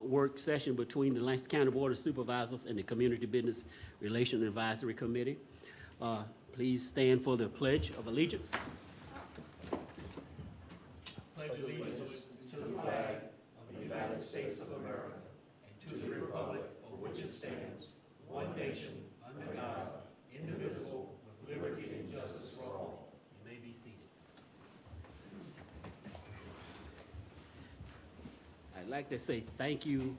work session between the Lancaster County Board of Supervisors and the Community Business Relations Advisory Committee. Please stand for the Pledge of Allegiance. Pledge allegiance to the flag of the United States of America and to the republic for which it stands, one nation, under God, indivisible, with liberty and justice for all. You may be seated. I'd like to say thank you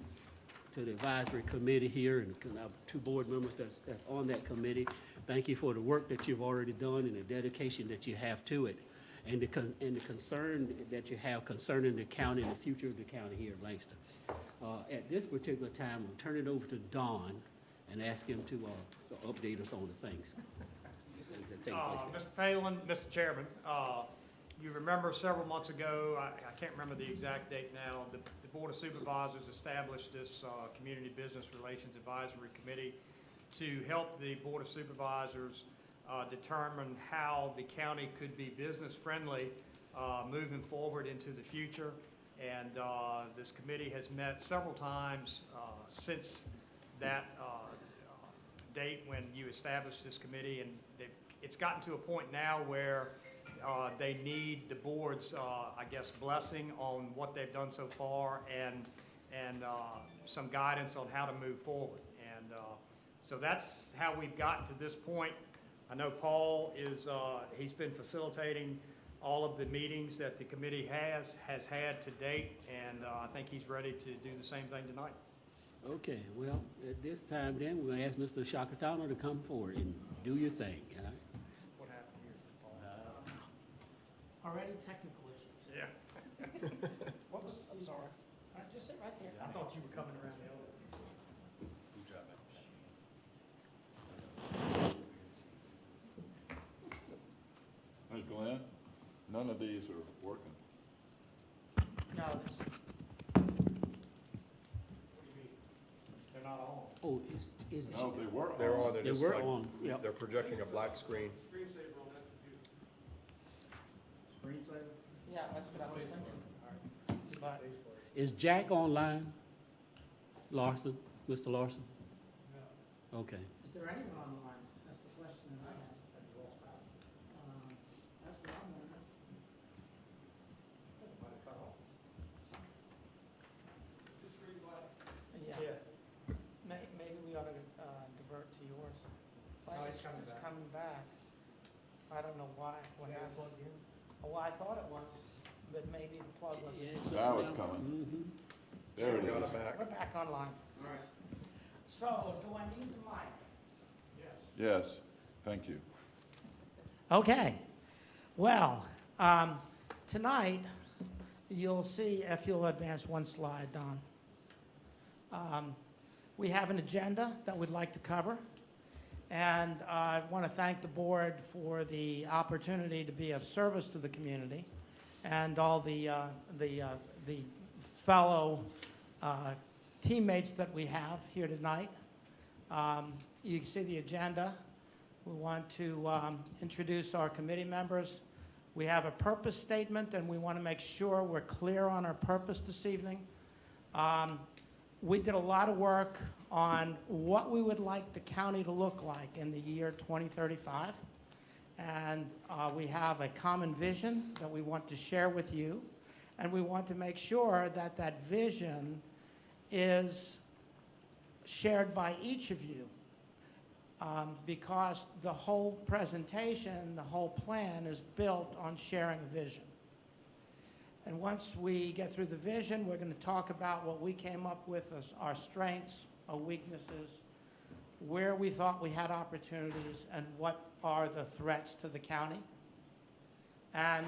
to the advisory committee here and our two board members that's on that committee. Thank you for the work that you've already done and the dedication that you have to it, and the concern that you have concerning the county and the future of the county here in Lancaster. At this particular time, I'll turn it over to Don and ask him to update us on the things that take place there. Mr. Palin, Mr. Chairman, you remember several months ago, I can't remember the exact date now, the Board of Supervisors established this Community Business Relations Advisory Committee to help the Board of Supervisors determine how the county could be business-friendly moving forward into the future. And this committee has met several times since that date when you established this committee, and it's gotten to a point now where they need the board's, I guess, blessing on what they've done so far and some guidance on how to move forward. And so that's how we've gotten to this point. I know Paul is, he's been facilitating all of the meetings that the committee has had to date, and I think he's ready to do the same thing tonight. Okay, well, at this time then, we're gonna ask Mr. Shakatano to come forward and do your thing, all right? What happened here, Paul? Already technical issues. Yeah. What was, I'm sorry. All right, just sit right there. I thought you were coming around the other. Ms. Glenn, none of these are working. No, this, What do you mean? They're not on. Oh, is No, they were on. They're on, they're they just were like, on, yeah. they're projecting a black screen. Screensaver on that computer. Screensaver? yeah, that's what I was thinking. But Is Jack online? Larson, Mr. Larson? No. Okay. is there anyone online? That's the question that I have. That's what I'm wondering. Yeah, maybe we ought to divert to yours. Oh, it's coming back. It's coming back. I don't know why, what happened. Oh, well, I thought it was, but maybe the plug wasn't. Yeah, it's Now up it's now. coming. Mhm. There it Got is. it back. We're back online. All right. So, do I need the mic? Yes. Yes, thank you. Okay. Well, tonight, you'll see, if you'll advance one slide, Don. We have an agenda that we'd like to cover, and I want to thank the board for the opportunity to be of service to the community and all the fellow teammates that we have here tonight. You can see the agenda. We want to introduce our committee members. We have a purpose statement, and we want to make sure we're clear on our purpose this evening. We did a lot of work on what we would like the county to look like in the year 2035. And we have a common vision that we want to share with you. And we want to make sure that that vision is shared by each of you. Because the whole presentation, the whole plan is built on sharing a vision. And once we get through the vision, we're going to talk about what we came up with as our strengths, our weaknesses, where we thought we had opportunities, and what are the threats to the county. And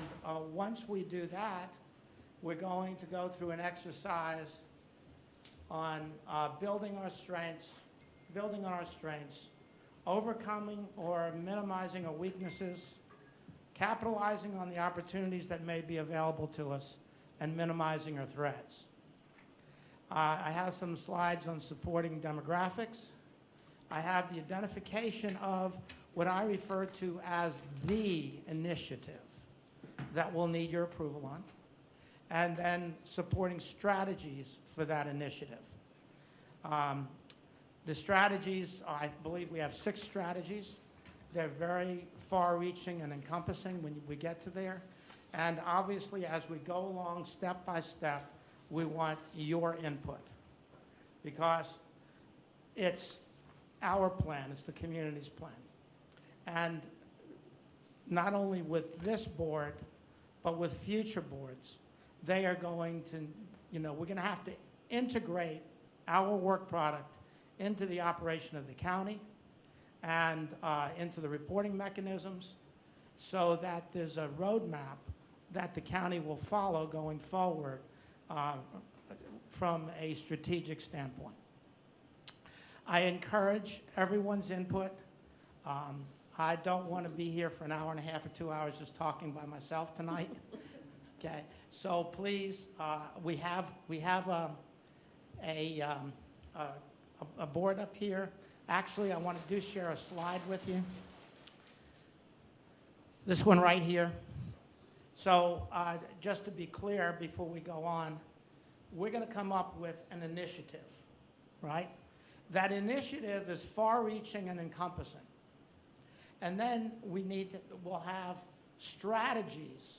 once we do that, we're going to go through an exercise on building on our strengths, overcoming or minimizing our weaknesses, capitalizing on the opportunities that may be available to us, and minimizing our threats. I have some slides on supporting demographics. I have the identification of what I refer to as the initiative that we'll need your approval on, and then supporting strategies for that initiative. The strategies, I believe we have 6 strategies. They're very far-reaching and encompassing when we get to there. And obviously, as we go along step by step, we want your input, because it's our plan, it's the community's plan. And not only with this board, but with future boards, they are going to, we're going to have to integrate our work product into the operation of the county and into the reporting mechanisms, so that there's a roadmap that the county will follow going forward from a strategic standpoint. I encourage everyone's input. I don't want to be here for an hour and a half or 2 hours just talking by myself tonight. Okay, so please, we have a board up here. Actually, I want to share a slide with you. This one right here. So just to be clear before we go on, we're going to come up with an initiative, right? That initiative is far-reaching and encompassing. And then we'll have strategies.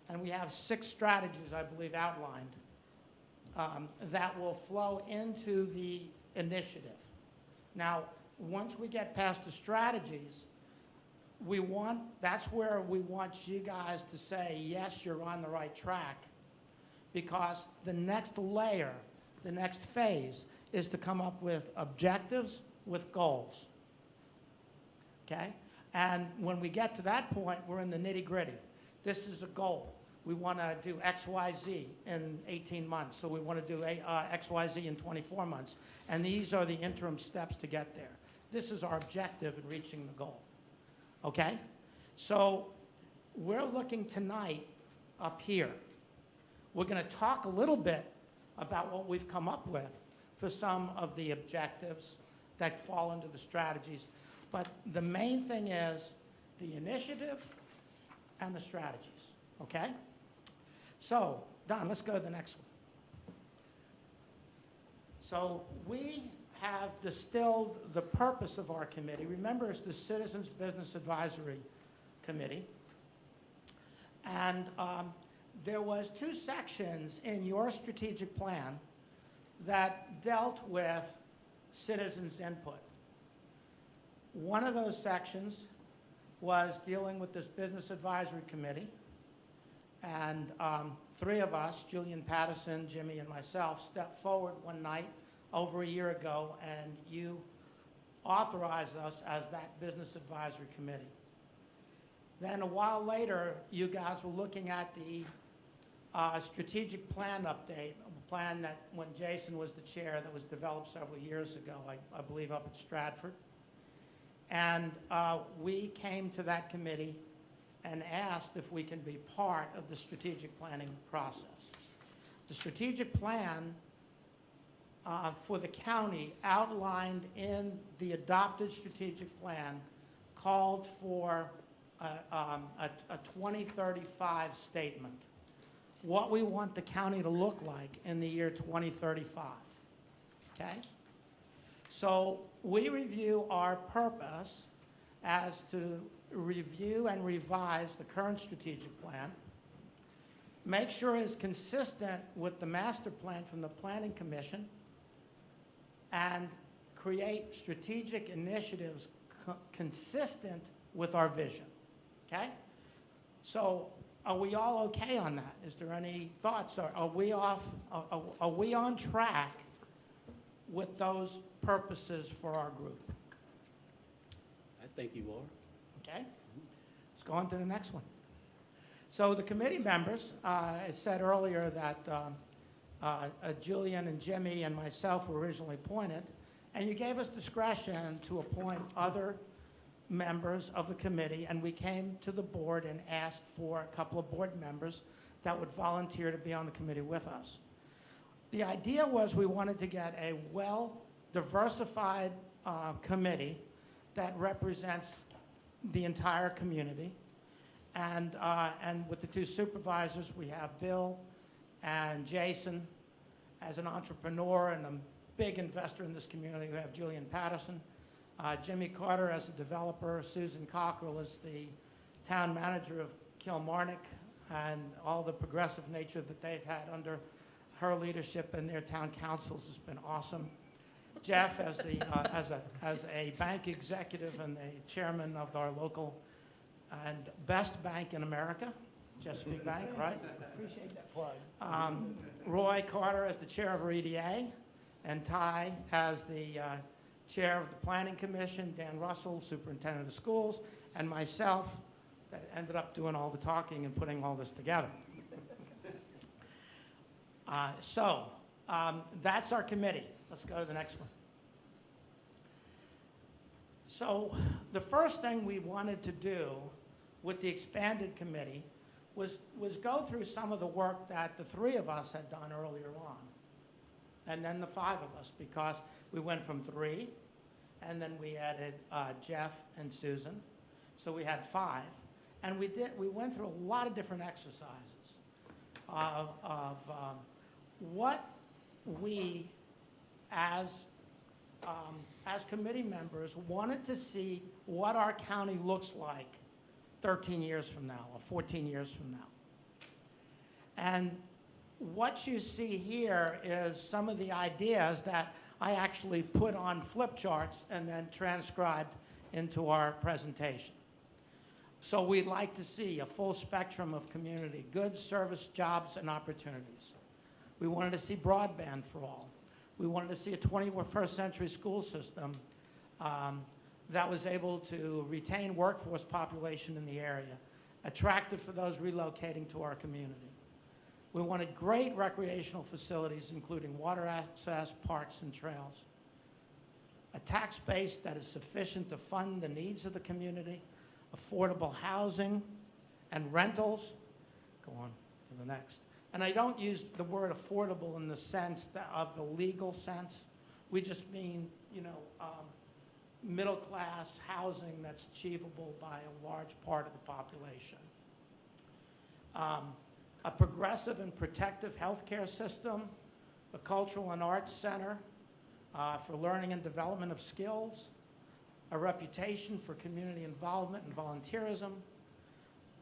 And we have 6 strategies, I believe, outlined that will flow into the initiative. Now, once we get past the strategies, that's where we want you guys to say, yes, you're on the right track, because the next layer, the next phase, is to come up with objectives with goals. Okay? And when we get to that point, we're in the nitty-gritty. This is a goal. We want to do X, Y, Z in 18 months. So we want to do X, Y, Z in 24 months. And these are the interim steps to get there. This is our objective in reaching the goal. Okay? So we're looking tonight up here. We're going to talk a little bit about what we've come up with for some of the objectives that fall into the strategies. But the main thing is the initiative and the strategies. Okay? So, Don, let's go to the next one. So we have distilled the purpose of our committee. Remember, it's the Citizens Business Advisory Committee. And there was 2 sections in your strategic plan that dealt with citizens' input. One of those sections was dealing with this Business Advisory Committee. And 3 of us, Julian Patterson, Jimmy, and myself, stepped forward one night over a year ago, and you authorized us as that Business Advisory Committee. Then a while later, you guys were looking at the strategic plan update, a plan that when Jason was the chair that was developed several years ago, I believe up at Stratford. And we came to that committee and asked if we can be part of the strategic planning process. The strategic plan for the county outlined in the adopted strategic plan called for a 2035 statement. What we want the county to look like in the year 2035, okay? So we review our purpose as to review and revise the current strategic plan, make sure it's consistent with the master plan from the Planning Commission, and create strategic initiatives consistent with our vision, okay? So are we all okay on that? Is there any thoughts? Are we on track with those purposes for our group? I think you are. Okay, let's go on to the next one. So the committee members, I said earlier that Julian and Jimmy and myself were originally appointed, and you gave us discretion to appoint other members of the committee, and we came to the board and asked for a couple of board members that would volunteer to be on the committee with us. The idea was we wanted to get a well-diversified committee that represents the entire community. And with the 2 supervisors, we have Bill and Jason as an entrepreneur and a big investor in this community. We have Julian Patterson, Jimmy Carter as a developer, Susan Cockrell is the town manager of Kilmarnock, and all the progressive nature that they've had under her leadership and their town councils has been awesome. Jeff as a bank executive and the chairman of our local and best bank in America, Chesapeake Bank, right? Appreciate that plug. Roy Carter as the chair of our EDA, and Ty as the chair of the Planning Commission, Dan Russell, superintendent of schools, and myself that ended up doing all the talking and putting all this together. That's our committee. Let's go to the next one. So the first thing we wanted to do with the expanded committee was go through some of the work that the three of us had done earlier on, and then the five of us, because we went from 3, and then we added Jeff and Susan, so we had 5, and we went through a lot of different exercises of what we as committee members wanted to see what our county looks like 13 years from now or 14 years from now. And what you see here is some of the ideas that I actually put on flip charts and then transcribed into our presentation. So we'd like to see a full spectrum of community, goods, service, jobs, and opportunities. We wanted to see broadband for all. We wanted to see a 21st century school system that was able to retain workforce population in the area, attractive for those relocating to our community. We wanted great recreational facilities, including water access, parks, and trails. A tax base that is sufficient to fund the needs of the community, affordable housing and rentals. Go on to the next. And I don't use the word affordable in the sense of the legal sense. We just mean, middle-class housing that's achievable by a large part of the population. A progressive and protective healthcare system, a cultural and arts center for learning and development of skills, a reputation for community involvement and volunteerism.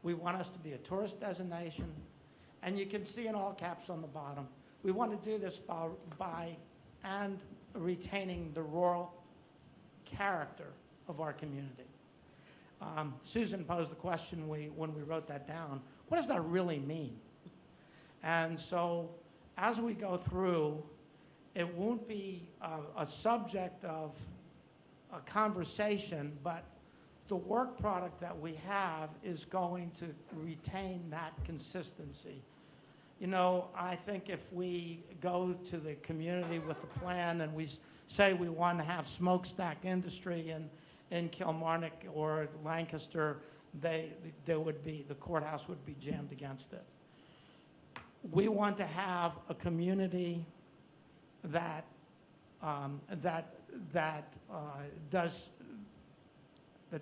We want us to be a tourist destination. And you can see in all caps on the bottom, we want to do this by and retaining the rural character of our community. Susan posed the question when we wrote that down, what does that really mean? And so as we go through, it won't be a subject of a conversation, but the work product that we have is going to retain that consistency. I think if we go to the community with a plan and we say we want to have smokestack industry in Kilmarnock or Lancaster, the courthouse would be jammed against it. We want to have a community that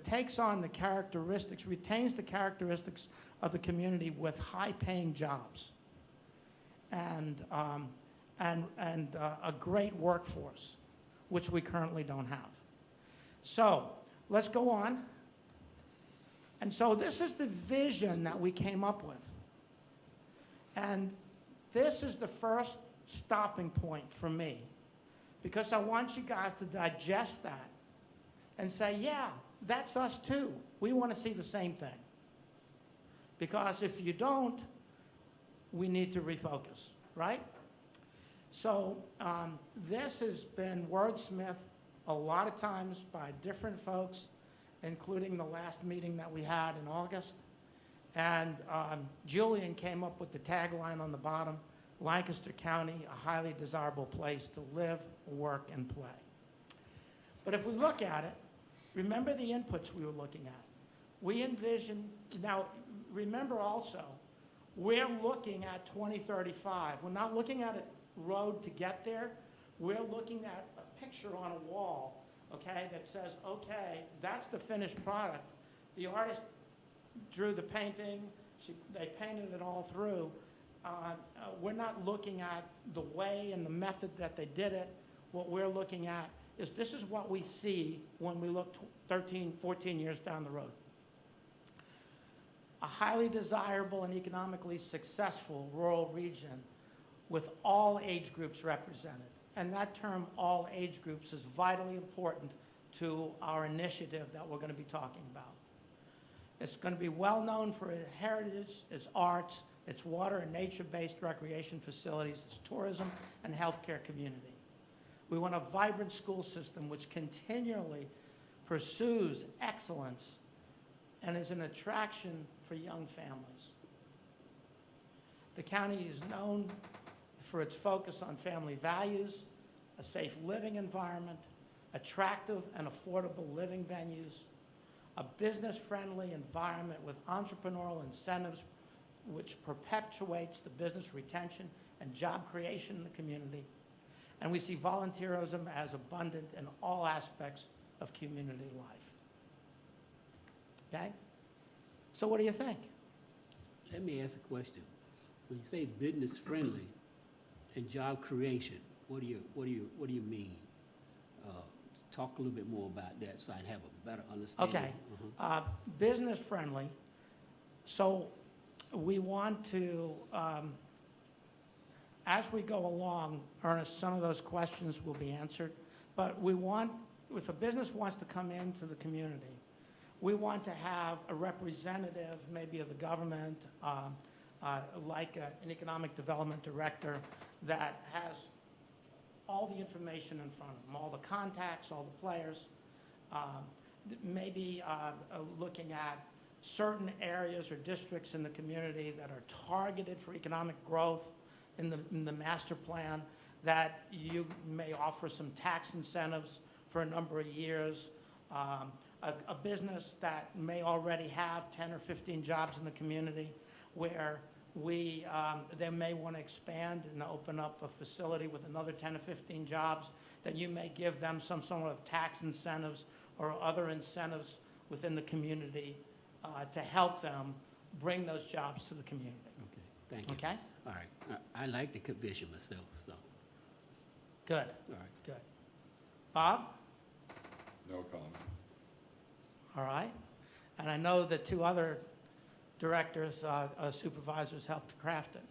takes on the characteristics, retains the characteristics of the community with high-paying jobs and a great workforce, which we currently don't have. So let's go on. And so this is the vision that we came up with. And this is the first stopping point for me, because I want you guys to digest that and say, yeah, that's us too. We want to see the same thing. Because if you don't, we need to refocus, right? So this has been wordsmithed a lot of times by different folks, including the last meeting that we had in August. And Julian came up with the tagline on the bottom, Lancaster County, a highly desirable place to live, work, and play. But if we look at it, remember the inputs we were looking at. We envision, now remember also, we're looking at 2035. We're not looking at a road to get there. We're looking at a picture on a wall, okay, that says, okay, that's the finished product. The artist drew the painting, they painted it all through. We're not looking at the way and the method that they did it. what we're looking at is this is what we see when we look 13, 14 years down the road. A highly desirable and economically successful rural region with all age groups represented. And that term, all age groups, is vitally important to our initiative that we're going to be talking about. It's going to be well known for its heritage, its arts, its water and nature-based recreation facilities, its tourism and healthcare community. We want a vibrant school system which continually pursues excellence and is an attraction for young families. The county is known for its focus on family values, a safe living environment, attractive and affordable living venues, a business-friendly environment with entrepreneurial incentives which perpetuates the business retention and job creation in the community. And we see volunteerism as abundant in all aspects of community life. Okay? So what do you think? Let me ask a question. When you say business friendly and job creation, what do you mean? Talk a little bit more about that so I have a better understanding. Okay. Business friendly. So we want to, as we go along, Ernest, some of those questions will be answered. But we want, if a business wants to come into the community, we want to have a representative, maybe of the government, like an economic development director that has all the information in front of them, all the contacts, all the players, maybe looking at certain areas or districts in the community that are targeted for economic growth in the master plan, that you may offer some tax incentives for a number of years. A business that may already have 10 or 15 jobs in the community where they may want to expand and open up a facility with another 10 or 15 jobs, then you may give them some sort of tax incentives or other incentives within the community to help them bring those jobs to the community. Okay, thank you. Okay? All right. I like the vision myself, so, Good, all right. good. Bob? No comment. All right. And I know that two other directors, supervisors helped craft it.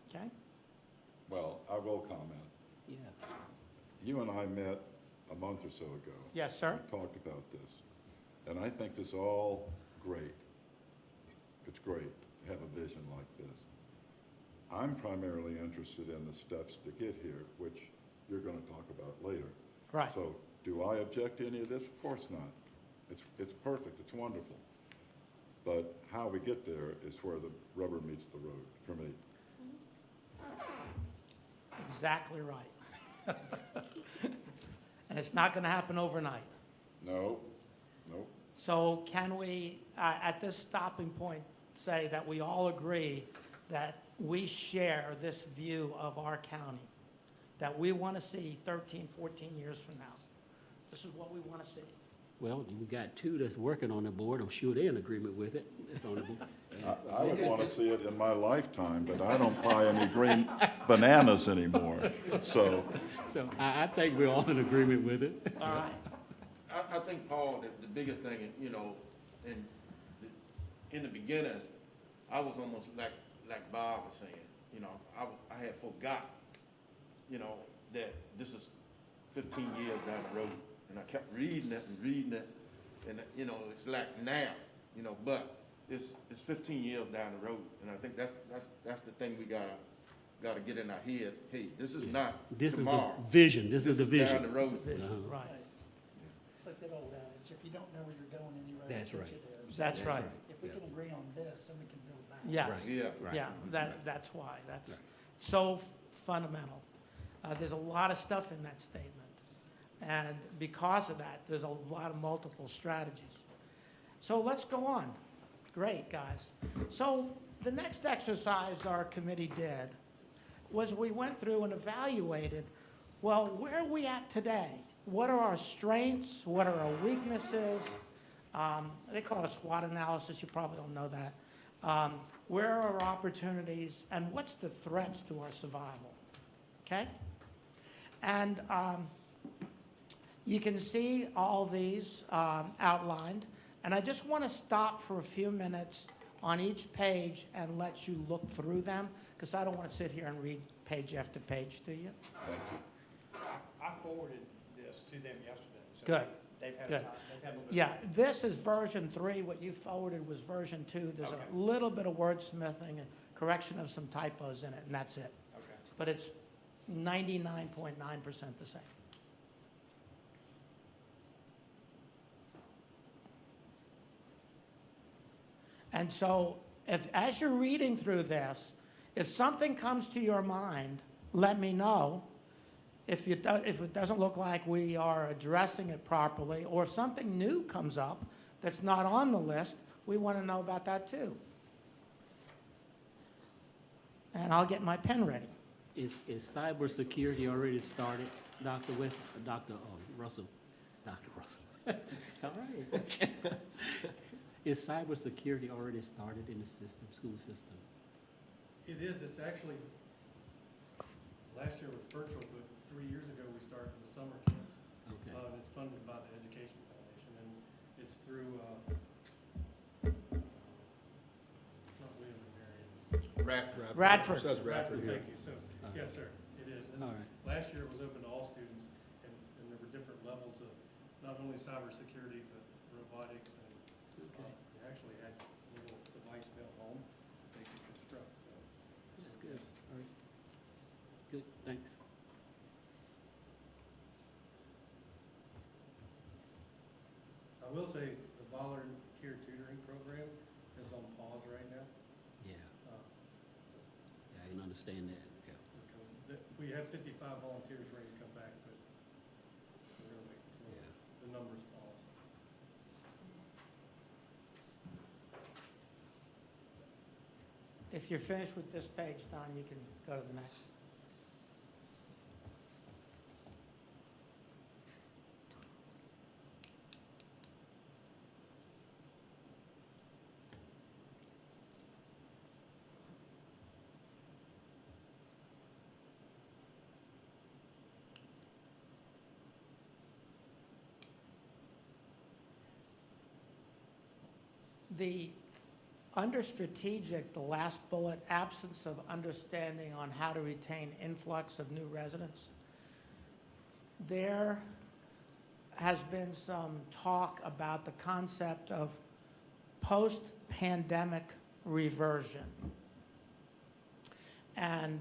Okay? Well, I will comment. Yeah. You and I met a month or so ago. Yes, sir. We talked about this, and I think this is all great. It's great to have a vision like this. I'm primarily interested in the steps to get here, which you're going to talk about later. Right. So do I object to any of this? Of course not. It's perfect. It's wonderful. But how we get there is where the rubber meets the road for me. Exactly right. And it's not going to happen overnight. No, nope. So can we, at this stopping point, say that we all agree that we share this view of our county, that we want to see 13, 14 years from now? This is what we want to see. Well, we got two that's working on the board. I'm sure they're in agreement with it. It's on the board. I would want to see it in my lifetime, but I don't buy any green bananas anymore. So, So I think we're all in agreement with it. All right. I think, Paul, that the biggest thing, you know, in the beginning, I was almost like Bob was saying, you know, I had forgot, you know, that this is 15 years down the road. And I kept reading it, and you know, it's like now, you know, but it's 15 years down the road, and I think that's the thing we gotta get in our head. Hey, this is not This tomorrow. is the vision. This is the vision. down the road. Right. It's like that old adage, if you don't know where you're going anyway, That's get right. you there. So That's right. If we can agree on this, then we can build back. Yes. Yeah. Right. Yeah, that's why. That's Right. so fundamental. There's a lot of stuff in that statement. And because of that, there's a lot of multiple strategies. So let's go on. Great, guys. So the next exercise our committee did was we went through and evaluated, well, where are we at today? What are our strengths? What are our weaknesses? They call it a SWOT analysis. You probably don't know that. Where are our opportunities? And what's the threats to our survival? Okay? And You can see all these outlined, and I just want to stop for a few minutes on each page and let you look through them, because I don't want to sit here and read page after page to you. Thank you. I forwarded this to them yesterday. So Good. They've had Good. time, they've had a little bit. Yeah, this is version 3. What you forwarded was version 2. There's Okay. a little bit of wordsmithing and correction of some typos in it, and that's it. Okay. But it's 99.9% the same. And so, as you're reading through this, if something comes to your mind, let me know. If it doesn't look like we are addressing it properly, or if something new comes up that's not on the list, we want to know about that too. And I'll get my pen ready. Is cybersecurity already started, Dr. West, Dr. Russell? Dr. Russell. All right. Is cybersecurity already started in the system, school system? It is, it's actually, last year was virtual, but 3 years ago, we started the summer camps. Okay. It's funded by the Education Foundation, and it's through, it's not William and Mary, it's Radford. It says Radford here. Thank you, so, yes, sir, it is. And All right. last year it was open to all students, and there were different levels of not only cybersecurity, but robotics, and Okay. they actually had a little device built home they could construct, so. That's good. All right. Good, thanks. I will say the volunteer tutoring program is on pause right now. Yeah, Uh, yeah, I can understand that, yeah. because we have 55 volunteers ready to come back, but we're gonna wait until Yeah. the numbers fall. If you're finished with this page, Don, you can go to the next. Under strategic, the last bullet, absence of understanding on how to retain influx of new residents. There has been some talk about the concept of post-pandemic reversion. And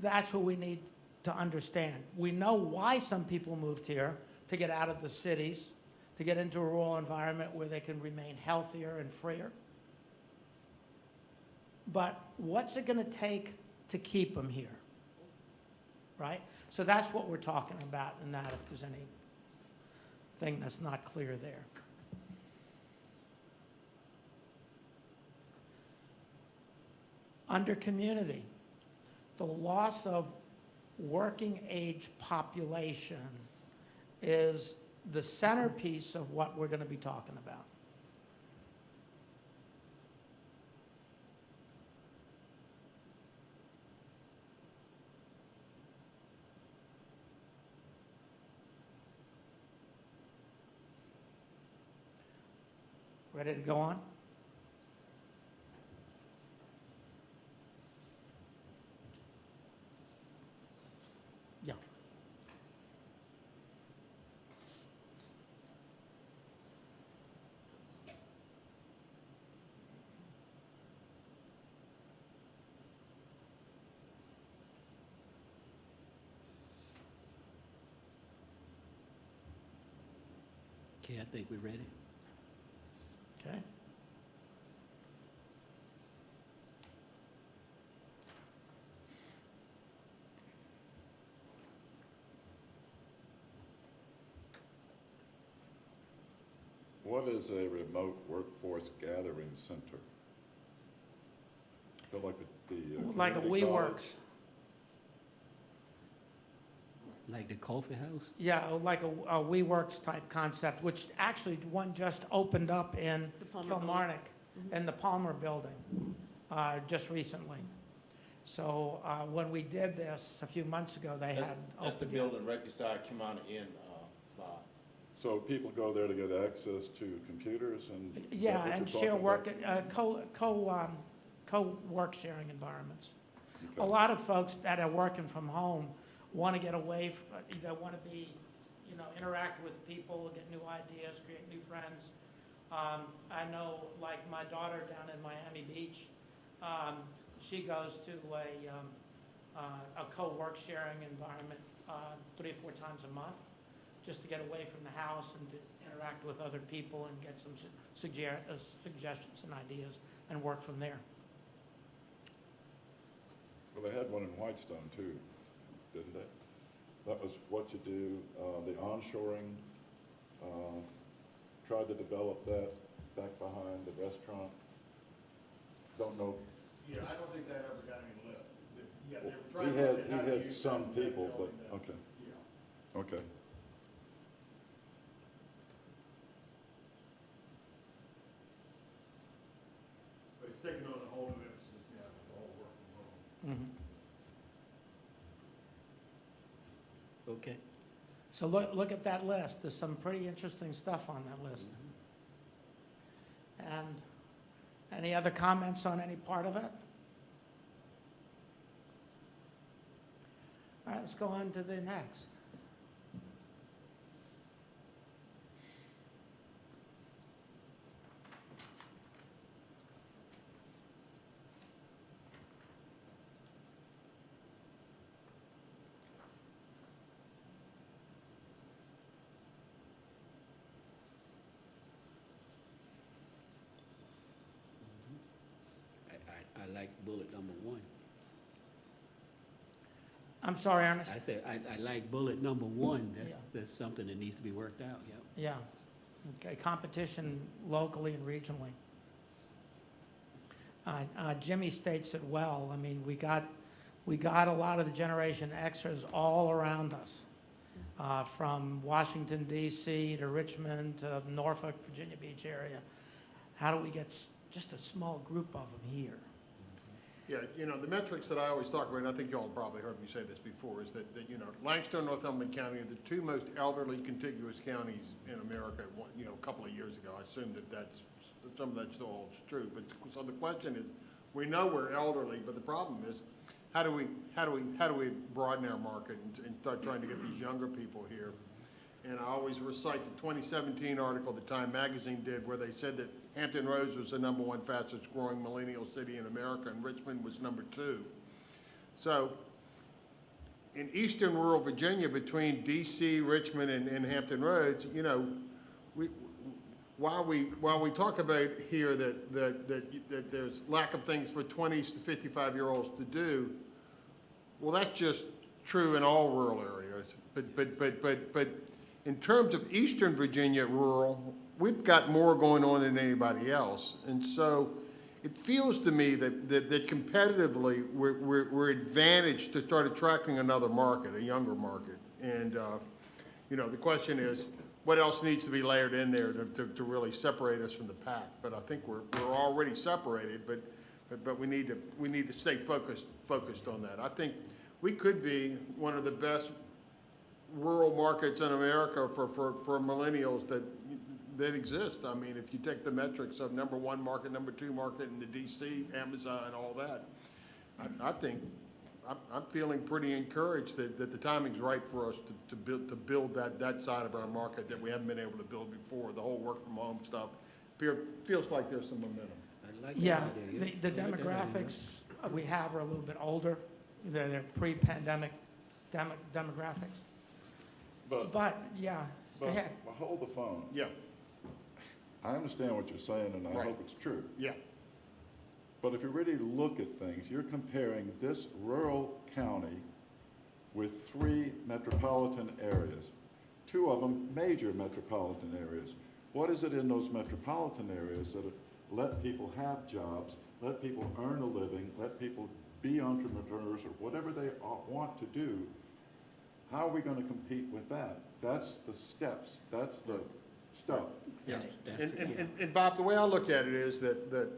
that's what we need to understand. We know why some people moved here, to get out of the cities, to get into a rural environment where they can remain healthier and freer. But what's it going to take to keep them here? Right? So that's what we're talking about in that, if there's anything that's not clear there. Under community, the loss of working age population is the centerpiece of what we're going to be talking about. Ready to go on? Yeah. Okay, I think we're ready. Okay. What is a remote workforce gathering center? Feel like the Like a community college? WeWorks. Like the coffee house? Yeah, like a WeWorks type concept, which actually one just opened up in Kilmarnock, in the Palmer Building, just recently. So when we did this a few months ago, they had That's the opened it. building right beside Kimana Inn, by So people go there to get access to computers and? is that Yeah, what and you're share talking work, about? co-work sharing environments. A Okay. lot of folks that are working from home want to get away, they want to be, interact with people, get new ideas, create new friends. I know, like my daughter down in Miami Beach, she goes to a co-work sharing environment 3 or 4 times a month, just to get away from the house and to interact with other people and get some suggestions and ideas and work from there. Well, they had one in Whitestone too, didn't they? That was what you do, the onshoring, tried to develop that back behind the restaurant. Don't know. Yeah, I don't think that ever got any lift. Yeah, they were He trying to had, look at how to he had use some that people, but, building that- okay, Yeah. okay. But it's taking on a whole new emphasis now with the whole work from home. Okay. So look at that list. There's some pretty interesting stuff on that list. And any other comments on any part of it? All right, let's go on to the next. I like bullet number 1. I'm sorry, Ernest. I said, I like bullet number 1. Yeah. That's something that needs to be worked out, yeah. Yeah. Okay, competition locally and regionally. Jimmy states it well. I mean, we got a lot of the Generation Xers all around us, from Washington D.C. to Richmond to Norfolk, Virginia Beach area. How do we get just a small group of them here? Yeah, the metrics that I always talk about, and I think y'all probably heard me say this before, is that Lancaster and Northumberland County are the 2 most elderly contiguous counties in America, a couple of years ago. I assume that some of that still holds true. But so the question is, we know we're elderly, but the problem is, how do we broaden our market and start trying to get these younger people here? And I always recite the 2017 article that Time Magazine did where they said that Hampton Roads was the #1 fastest growing millennial city in America and Richmond was #2. So in eastern rural Virginia between DC, Richmond, and Hampton Roads, while we talk about here that there's lack of things for 20s to 55-year-olds to do, well, that's just true in all rural areas. But in terms of eastern Virginia rural, we've got more going on than anybody else. And so it feels to me that competitively we're advantaged to start attracting another market, a younger market. And, the question is, what else needs to be layered in there to really separate us from the pack? But I think we're already separated, but we need to stay focused on that. I think we could be one of the best rural markets in America for millennials that exist. I mean, if you take the metrics of #1 market, #2 market, and the DC, Amazon, all that, I think I'm feeling pretty encouraged that the timing's right for us to build that side of our market that we haven't been able to build before. The whole work from home stuff feels like there's some momentum. I like that Yeah, idea, the I like that idea. demographics we have are a little bit older. They're pre-pandemic demographics. But, yeah, go ahead. But hold the phone. Yeah, I understand what you're saying, and I Right. hope it's true. yeah. But if you really look at things, you're comparing this rural county with 3 metropolitan areas, 2 of them major metropolitan areas. What is it in those metropolitan areas that let people have jobs, let people earn a living, let people be entrepreneurs or whatever they want to do? How are we going to compete with that? That's the steps. That's the stuff. That's- And Bob, the way I look at it is that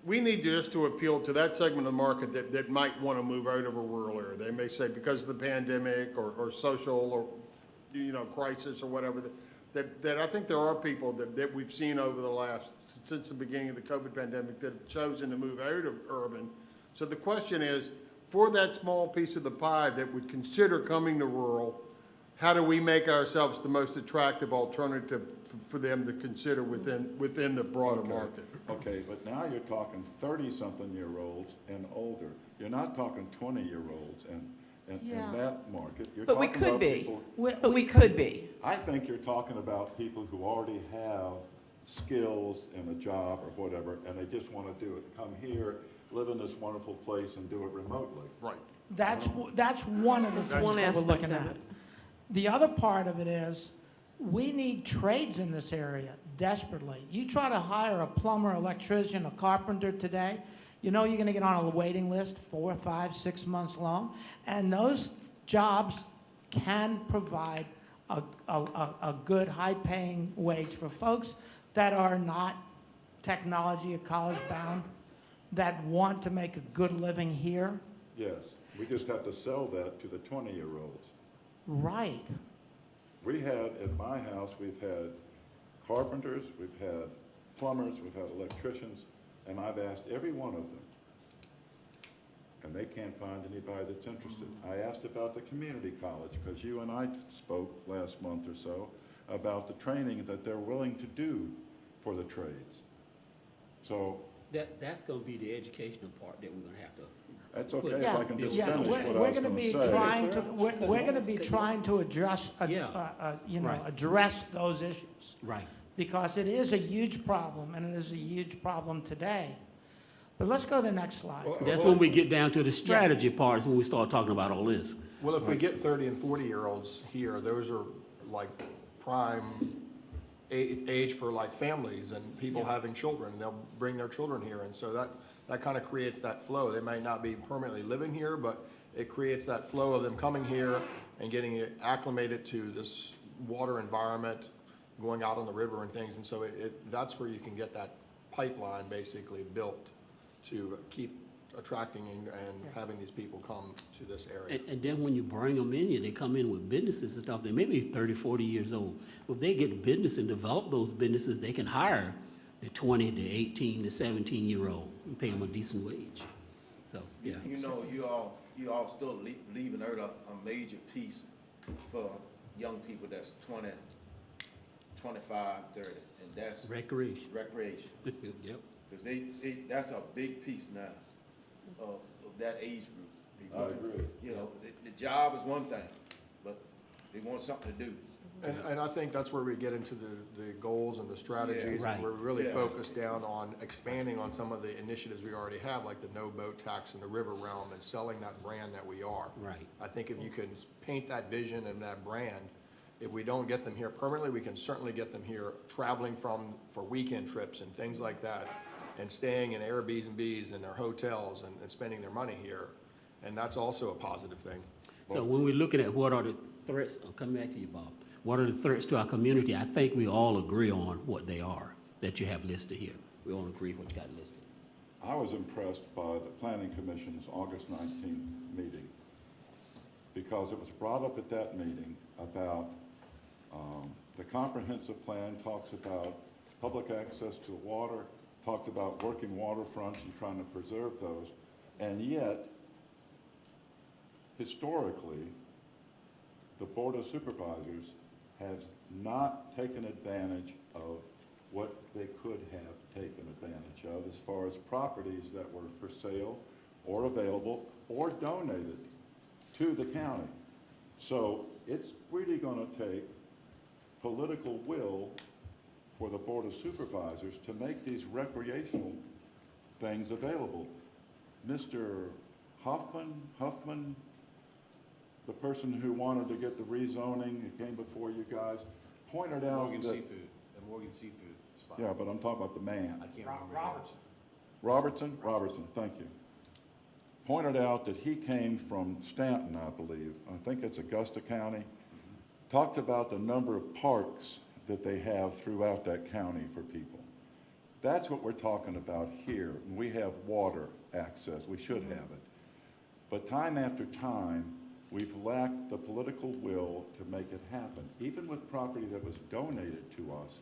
we need just to appeal to that segment of the market that might want to move out of a rural area. They may say because of the pandemic or social or, crisis or whatever, that I think there are people that we've seen over the last, since the beginning of the COVID pandemic, that have chosen to move out of urban. So the question is, for that small piece of the pie that would consider coming to rural, how do we make ourselves the most attractive alternative for them to consider within the broader market? Okay, but now you're talking 30-something-year-olds and older. You're not talking 20-year-olds in Yeah. that market. You're But we talking could about be. people- But we could be. I think you're talking about people who already have skills and a job or whatever, and they just want to do it. Come here, live in this wonderful place and do it remotely. Right. That's one of the That's things one that we're aspect looking of at. it. The other part of it is, we need trades in this area desperately. You try to hire a plumber, electrician, a carpenter today, you know you're gonna get on a waiting list 4, 5, 6 months long, and those jobs can provide a good, high-paying wage for folks that are not technology or college-bound, that want to make a good living here. Yes, we just have to sell that to the 20-year-olds. Right. We had, at my house, we've had carpenters, we've had plumbers, we've had electricians, and I've asked every one of them, and they can't find anybody that's interested. I asked about the community college, because you and I spoke last month or so about the training that they're willing to do for the trades. So That's gonna be the educational part that we're gonna have to. that's okay if Yeah, I can just yeah, finish what I we're was gonna going be to say. trying to, we're gonna be trying to address, Yeah. Right. address those issues. Right. Because it is a huge problem, and it is a huge problem today. But let's go to the next slide. That's when we get down to the strategy part, is when we start talking about all this. Well, if we get 30 and 40-year-olds here, those are like prime age for like families and people having children. They'll bring their children here, and so that kind of creates that flow. They might not be permanently living here, but it creates that flow of them coming here and getting acclimated to this water environment, going out on the river and things. And so that's where you can get that pipeline basically built to keep attracting and having these people come to this area. And then when you bring them in here, they come in with businesses and stuff, they may be 30, 40 years old. If they get a business and develop those businesses, they can hire the 20, the 18, the 17-year-old and pay them a decent wage. So, yeah. You know, you all still leaving out a major piece for young people that's 20, 25, 30, and that's Recreation. recreation. Yep. Because that's a big piece now of that age group. They I looking- agree. You know, the job is one thing, but they want something to do. And I think that's where we get into the goals and the strategies. right. And we're really Yeah. focused down on expanding on some of the initiatives we already have, like the no boat tax in the river realm and selling that brand that we are. Right. I think if you can paint that vision and that brand, if we don't get them here permanently, we can certainly get them here traveling for weekend trips and things like that, and staying in Airbnbs and their hotels and spending their money here. And that's also a positive thing. So when we're looking at what are the threats, I'll come back to you, Bob. What are the threats to our community? I think we all agree on what they are that you have listed here. We all agree what you got listed. I was impressed by the Planning Commission's August 19th meeting, because it was brought up at that meeting about the comprehensive plan talks about public access to water, talked about working waterfronts and trying to preserve those, and yet, historically, the Board of Supervisors has not taken advantage of what they could have taken advantage of as far as properties that were for sale or available or donated to the county. So it's really going to take political will for the Board of Supervisors to make these recreational things available. Mr. Huffman, the person who wanted to get the rezoning, it came before you guys, pointed out Morgan that... Seafood, the Morgan Seafood spot. Yeah, but I'm talking about the man. I can't remember. Robertson, thank you. Pointed out that he came from Stanton, I believe. I think it's Augusta County. Talked about the number of parks that they have throughout that county for people. That's what we're talking about here. We have water access. We should have it. But time after time, we've lacked the political will to make it happen, even with property that was donated to us,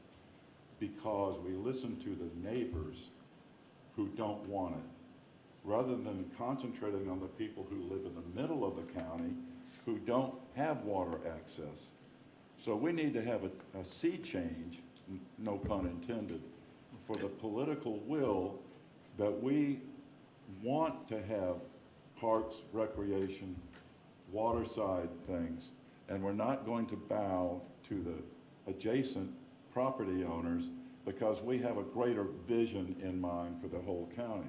because we listened to the neighbors who don't want it, rather than concentrating on the people who live in the middle of the county who don't have water access. So we need to have a sea change, no pun intended, for the political will that we want to have parks, recreation, waterside things, and we're not going to bow to the adjacent property owners because we have a greater vision in mind for the whole county.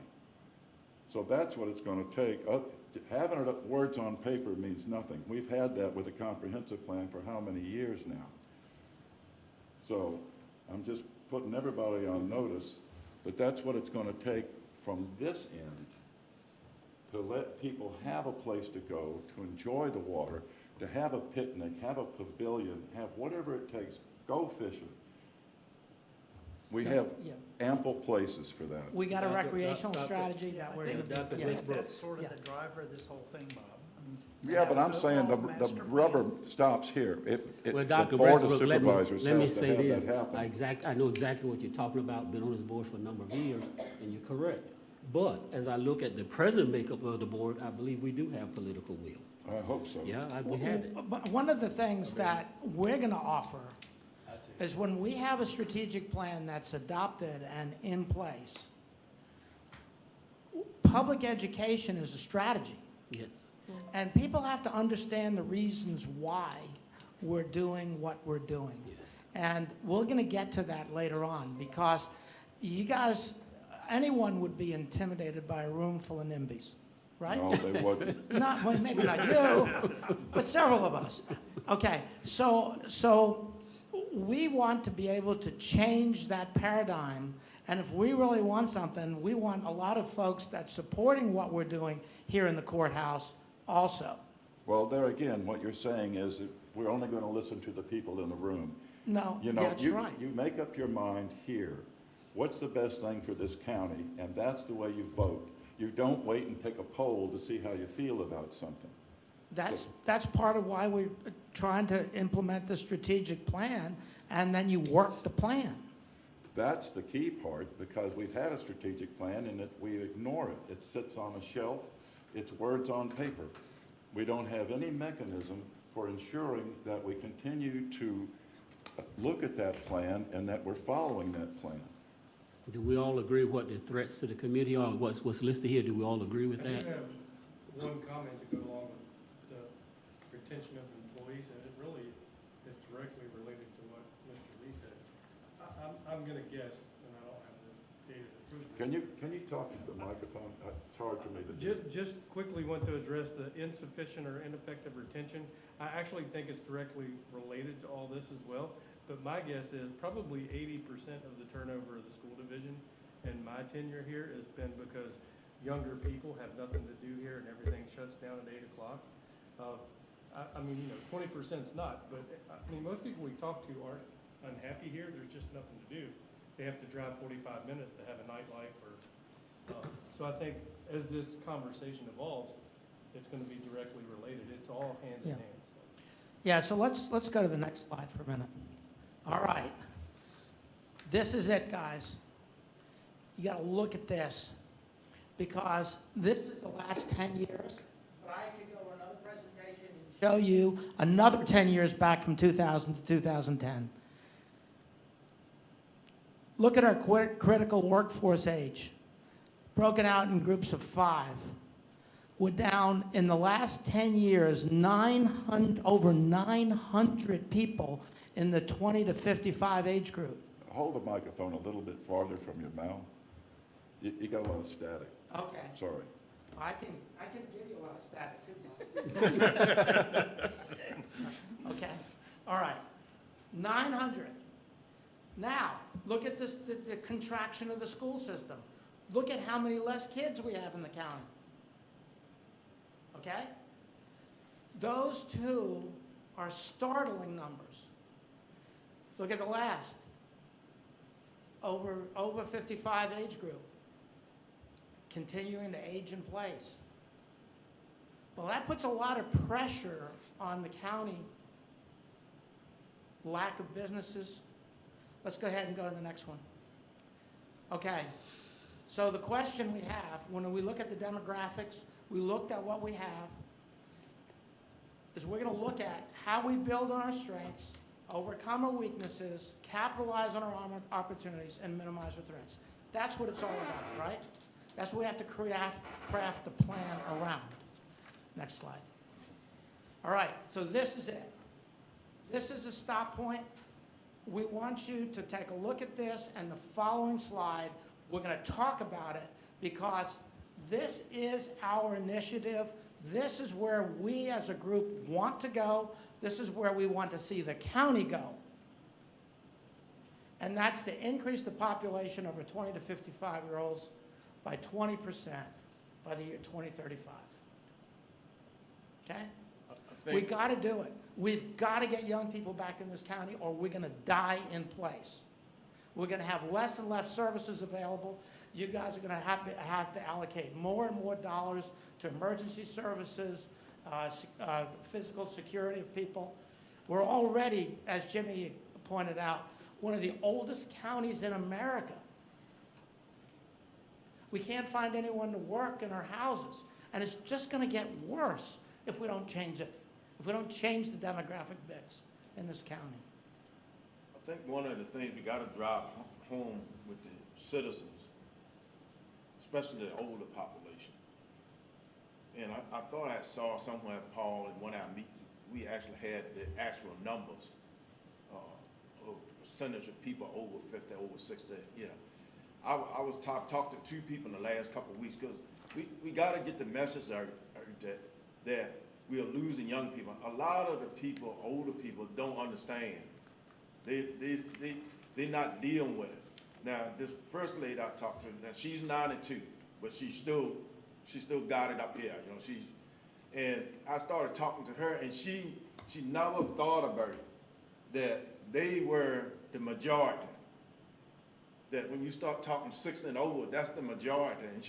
So that's what it's going to take. Having it words on paper means nothing. We've had that with a comprehensive plan for how many years now? So I'm just putting everybody on notice that that's what it's going to take from this end to let people have a place to go, to enjoy the water, to have a picnic, have a pavilion, have whatever it takes, go fishing. We have Yeah. ample places for that. We got a Dr. recreational Dr. strategy that we're think gonna Dr. be. Westbrook- Yeah, that's sort of Yeah. the driver of this whole thing, Bob. I mean, Yeah, but I'm have an saying the overall master rubber plan. stops here. Well, The Dr. Board of Westbrook, Supervisors let me has to say have this. that happen. I know exactly what you're talking about, been on this board for a number of years, and you're correct. But as I look at the present makeup of the board, I believe we do have political will. I hope so. Yeah, we have it. But one of the things that we're gonna offer is when we have a strategic plan that's adopted and in place, public education is a strategy. Yes. And people have to understand the reasons why we're doing what we're doing. Yes. And we're going to get to that later on because you guys, anyone would be intimidated by a room full of NIMBYs, right? No, they wouldn't. Not, well, maybe not you, but several of us. Okay, so we want to be able to change that paradigm. And if we really want something, we want a lot of folks that's supporting what we're doing here in the courthouse also. Well, there again, what you're saying is that we're only going to listen to the people in the room. No, You know, that's right. you make up your mind here. What's the best thing for this county? And that's the way you vote. You don't wait and take a poll to see how you feel about something. That's part of why we're trying to implement the strategic plan, and then you work the plan. That's the key part, because we've had a strategic plan and we ignore it. It sits on a shelf. It's words on paper. We don't have any mechanism for ensuring that we continue to look at that plan and that we're following that plan. Do we all agree what the threats to the community are, what's listed here? Do we all agree with I that? do have one comment to go along with the retention of employees, and it really is directly related to what Mr. Lee said. I'm gonna guess, and I don't have the data to prove this. Can you talk into the microphone? It's hard for me to do. Just quickly want to address the insufficient or ineffective retention. I actually think it's directly related to all this as well, but my guess is probably 80% of the turnover of the school division in my tenure here has been because younger people have nothing to do here and everything shuts down at 8 o'clock. I mean, 20%'s not, but I mean, most people we talk to aren't unhappy here. There's just nothing to do. They have to drive 45 minutes to have a nightlife or, so I think as this conversation evolves, it's gonna be directly related. It's all hand in Yeah. hand. So. Yeah, so let's go to the next slide for a minute. All right. This is it, guys. You got to look at this because this is the last 10 years. But I could go over another presentation and show you another 10 years back from 2000 to 2010. Look at our critical workforce age, broken out in groups of 5. We're down in the last 10 years, over 900 people in the 20 to 55 age group. Hold the microphone a little bit farther from your mouth. You got a lot of static. Okay, Sorry. I can give you a lot of static too. Okay, all right, 900. Now, look at this, the contraction of the school system. Look at how many less kids we have in the county. Okay? Those two are startling numbers. Look at the last, over 55 age group, continuing to age in place. Well, that puts a lot of pressure on the county. Lack of businesses. Let's go ahead and go to the next one. Okay, so the question we have, when we look at the demographics, we looked at what we have, is we're gonna look at how we build on our strengths, overcome our weaknesses, capitalize on our opportunities, and minimize our threats. That's what it's all about, right? That's what we have to craft the plan around. Next slide. All right, so this is it. This is a stop point. We want you to take a look at this and the following slide. We're going to talk about it because this is our initiative. This is where we as a group want to go. This is where we want to see the county go. And that's to increase the population over 20 to 55-year-olds by 20% by the year 2035. Okay? We got to do it. We've got to get young people back in this county or we're going to die in place. We're going to have less and less services available. You guys are going to have to allocate more and more dollars to emergency services, physical security of people. We're already, as Jimmy pointed out, one of the oldest counties in America. We can't find anyone to work in our houses, and it's just going to get worse if we don't change it, if we don't change the demographic mix in this county. I think one of the things we got to drive home with the citizens, especially the older population, and I thought I saw somewhere, Paul, in one of our meetings, we actually had the actual numbers of percentage of people over 50, over 60, you know. I was talked to two people in the last couple of weeks because we got to get the message out that we are losing young people. A lot of the people, older people, don't understand. They're not dealing with it. Now, this first lady I talked to, now she's 92, but she still got it up here. You know, and I started talking to her, and she never thought about it, that they were the majority. That when you start talking 60 and over, that's the majority. And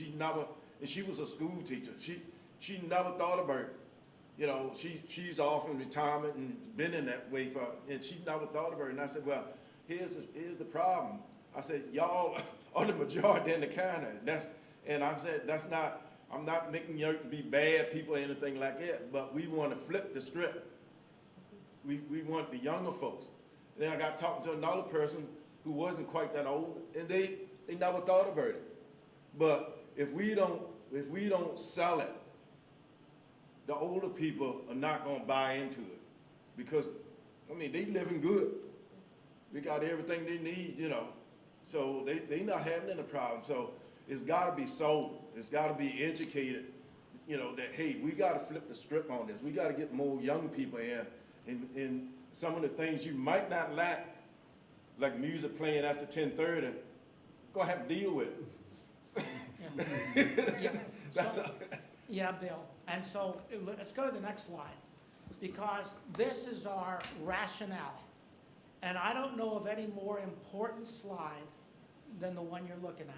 she was a school teacher. She never thought about it. You know, she's off in retirement and been in that way and she never thought about it. And I said, well, here's the problem. I said, y'all are the majority in the county. And I said, I'm not making you to be bad people or anything like that, but we want to flip the script. We want the younger folks. And then I got talking to another person who wasn't quite that old, and they never thought about it. But if we don't sell it, the older people are not going to buy into it, because I mean they living good. They got everything they need, you know. So they not having any problem. So it's got to be sold. It's got to be educated, you know, that hey, we got to flip the script on this. We got to get more young people in, and some of the things you might not like music playing after 10:30, gonna have to deal with it. Yeah. Yeah, Bill. And so let's go to the next slide, because this is our rationale. And I don't know of any more important slide than the one you're looking at.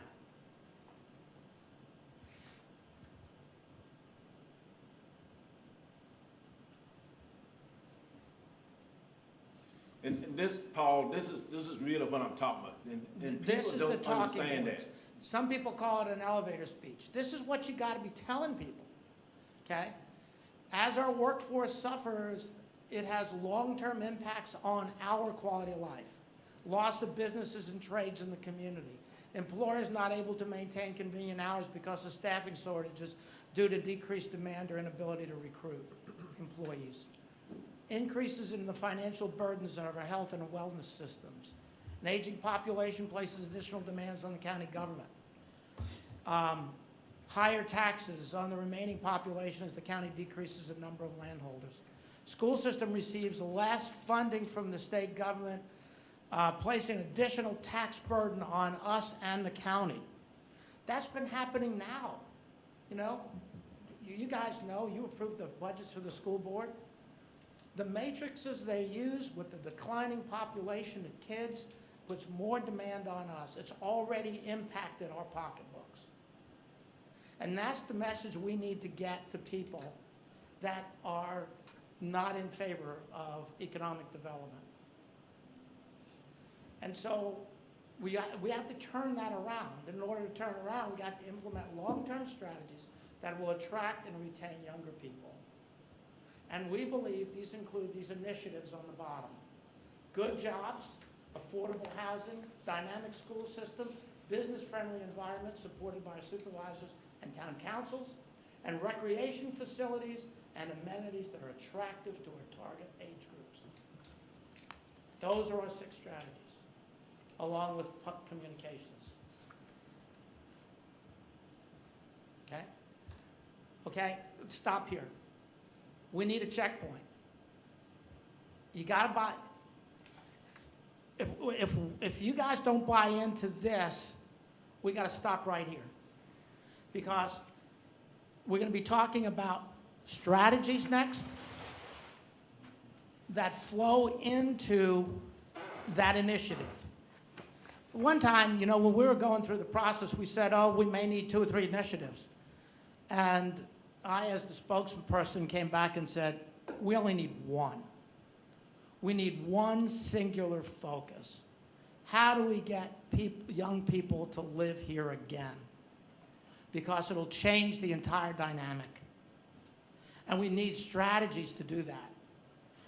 And this, Paul, this is really what I'm talking about. And This people is the don't talking understand points. that. Some people call it an elevator speech. This is what you got to be telling people, okay? As our workforce suffers, it has long-term impacts on our quality of life. Loss of businesses and trades in the community. Employers not able to maintain convenient hours because of staffing shortages due to decreased demand or inability to recruit employees. Increases in the financial burdens of our health and wellness systems. An aging population places additional demands on the county government. Higher taxes on the remaining population as the county decreases the number of landholders. School system receives less funding from the state government, placing additional tax burden on us and the county. That's been happening now. You know, you guys know, you approved the budgets for the school board. The matrices they use with the declining population of kids puts more demand on us. It's already impacted our pocketbooks. And that's the message we need to get to people. that are not in favor of economic development. And so we have to turn that around. In order to turn around, we have to implement long-term strategies that will attract and retain younger people. And we believe these include these initiatives on the bottom: good jobs, affordable housing, dynamic school system, business-friendly environment supported by supervisors and town councils, and recreation facilities and amenities that are attractive to our target age groups. Those are our 6 strategies, along with communications. Okay? Okay, stop here. We need a checkpoint. You gotta buy, if you guys don't buy into this, we gotta stop right here. Because we're gonna be talking about strategies next that flow into that initiative. One time, you know, when we were going through the process, we said, oh, we may need 2 or 3 initiatives. And I, as the spokesperson, came back and said, we only need 1. We need 1 singular focus. How do we get young people to live here again? Because it'll change the entire dynamic. And we need strategies to do that.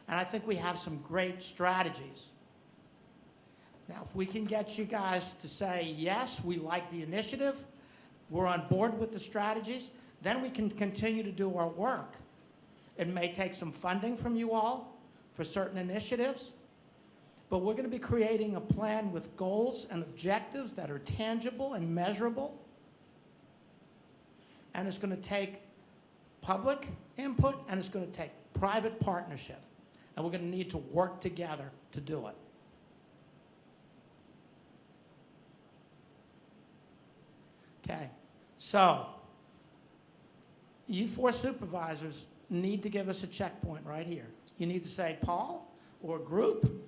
And I think we have some great strategies. Now, if we can get you guys to say, yes, we like the initiative, we're on board with the strategies, then we can continue to do our work. It may take some funding from you all for certain initiatives, but we're going to be creating a plan with goals and objectives that are tangible and measurable. And it's going to take public input, and it's going to take private partnership. And we're going to need to work together to do it. Okay, so you 4 supervisors need to give us a checkpoint right here. You need to say, Paul or group,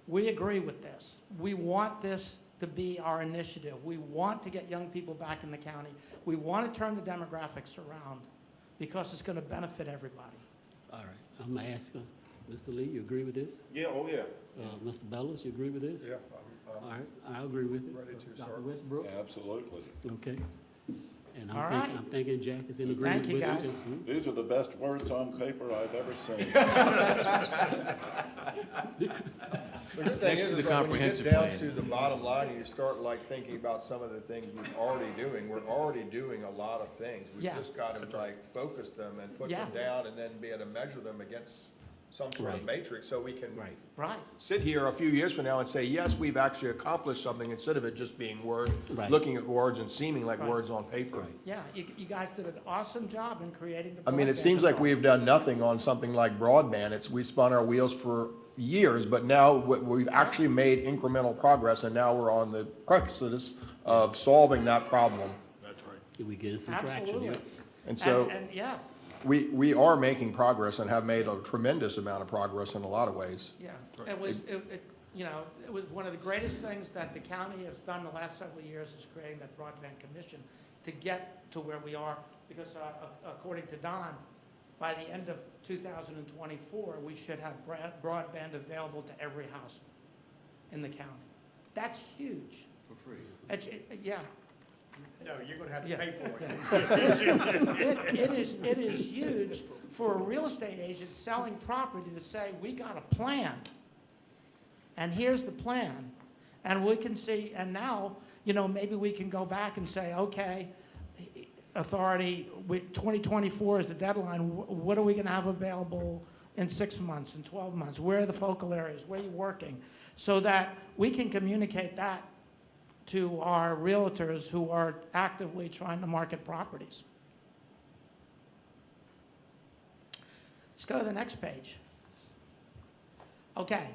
we agree with this. We want this to be our initiative. We want to get young people back in the county. We want to turn the demographics around because it's going to benefit everybody. All right, I'm gonna ask Mr. Lee, you agree with this? Yeah, oh, yeah. Mr. Bellows, you agree with this? Yeah, All right, I agree with it. Ready to Dr. start. Westbrook? Absolutely. Okay. And All right. I'm thinking Jack is in agreement Thank with you, it guys. too. These are the best words on paper I've ever seen. The good thing Next is, to the is like when you get comprehensive down plan. to the bottom line and you start like thinking about some of the things we're already doing a lot of things. We've Yeah. just got to like focus them and put them Yeah. down and then be able to measure them against some sort of Right. matrix so we can Right. Right. sit here a few years from now and say, yes, we've actually accomplished something instead of it just being Right. looking at words and seeming like Right. words on paper. Right. Yeah, you guys did an awesome job in creating the I mean, it broadband seems like authority. we've done nothing on something like broadband. We spun our wheels for years, but now we've actually made incremental progress, and now we're on the precipice of solving that problem. That's right. Did we get some traction? Absolutely. Yeah. And so And yeah, we are making progress and have made a tremendous amount of progress in a lot of ways. yeah. It was, you know, it was one of the greatest things that the county has done the last several years is creating that broadband commission to get to where we are, because according to Don, by the end of 2024, we should have broadband available to every house in the county. That's huge. For free. Yeah. No, you're gonna have to Yeah. pay for it. It is huge for a real estate agent selling property to say, we got a plan, and here's the plan. And we can see, and now, you know, maybe we can go back and say, okay, authority, 2024 is the deadline. What are we going to have available in 6 months, in 12 months? Where are the focal areas? Where are you working? So that we can communicate that to our realtors who are actively trying to market properties. Let's go to the next page. Okay,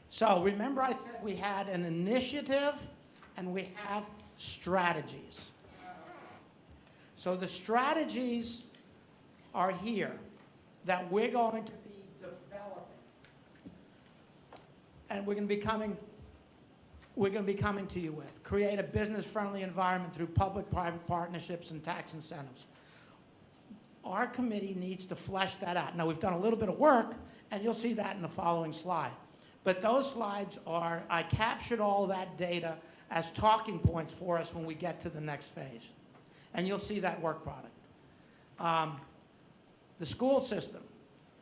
so remember I said we had an initiative and we have strategies. So the strategies are here that we're going to be developing. And we're going to be coming to you with. Create a business-friendly environment through public-private partnerships and tax incentives. our committee needs to flesh that out. Now, we've done a little bit of work, and you'll see that in the following slide. But those slides are, I captured all that data as talking points for us when we get to the next phase. And you'll see that work product. The school system,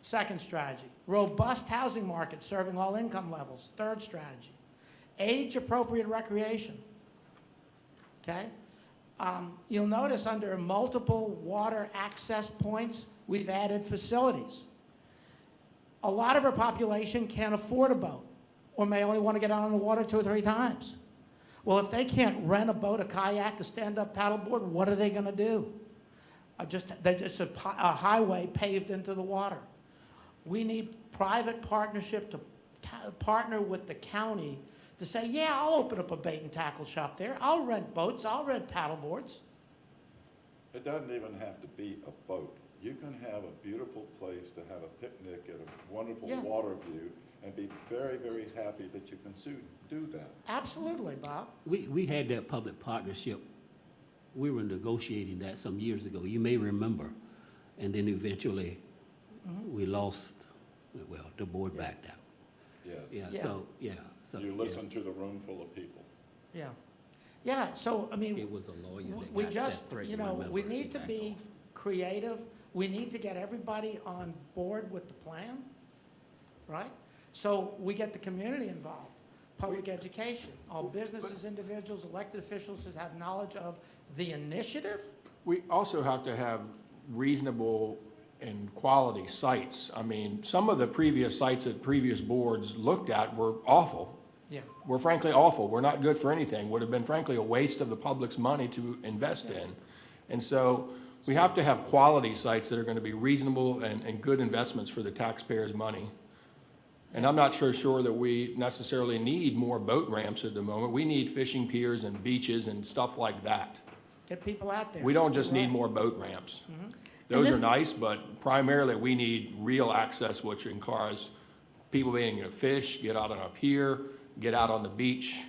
second strategy. Robust housing market serving all income levels, third strategy. Age-appropriate recreation, okay? You'll notice under multiple water access points, we've added facilities. A lot of our population can't afford a boat or may only want to get out on the water 2 or 3 times. Well, if they can't rent a boat, a kayak, a stand-up paddleboard, what are they going to do? They're just a highway paved into the water. We need private partnership to partner with the county to say, yeah, I'll open up a bait and tackle shop there. I'll rent boats. I'll rent paddleboards. It doesn't even have to be a boat. You can have a beautiful place to have a picnic at a wonderful water view and be very, very happy that you can do that. Absolutely, Bob. We had that public partnership. We were negotiating that some years ago. You may remember. And then eventually we lost, well, the board backed out. Yes. Yeah, so. You listen to the room full of people. Yeah. Yeah, so, I mean, It was a lawyer that we got just, that threat, you know, remember, we he need to backed be off. creative. We need to get everybody on board with the plan, right? So we get the community involved, public education, all businesses, individuals, elected officials that have knowledge of the initiative. We also have to have reasonable and quality sites. I mean, some of the previous sites that previous boards looked at were awful. Yeah. Were frankly awful. Were not good for anything. Would have been frankly a waste of the public's money to invest in. And so we have to have quality sites that are going to be reasonable and good investments for the taxpayers' money. And I'm not sure that we necessarily need more boat ramps at the moment. We need fishing piers and beaches and stuff like that. Get people out there. We don't just You're need right. more boat ramps. Mhm. Those this- are nice, but primarily we need real access, which requires people being able to fish, get out on a pier, get out on the beach,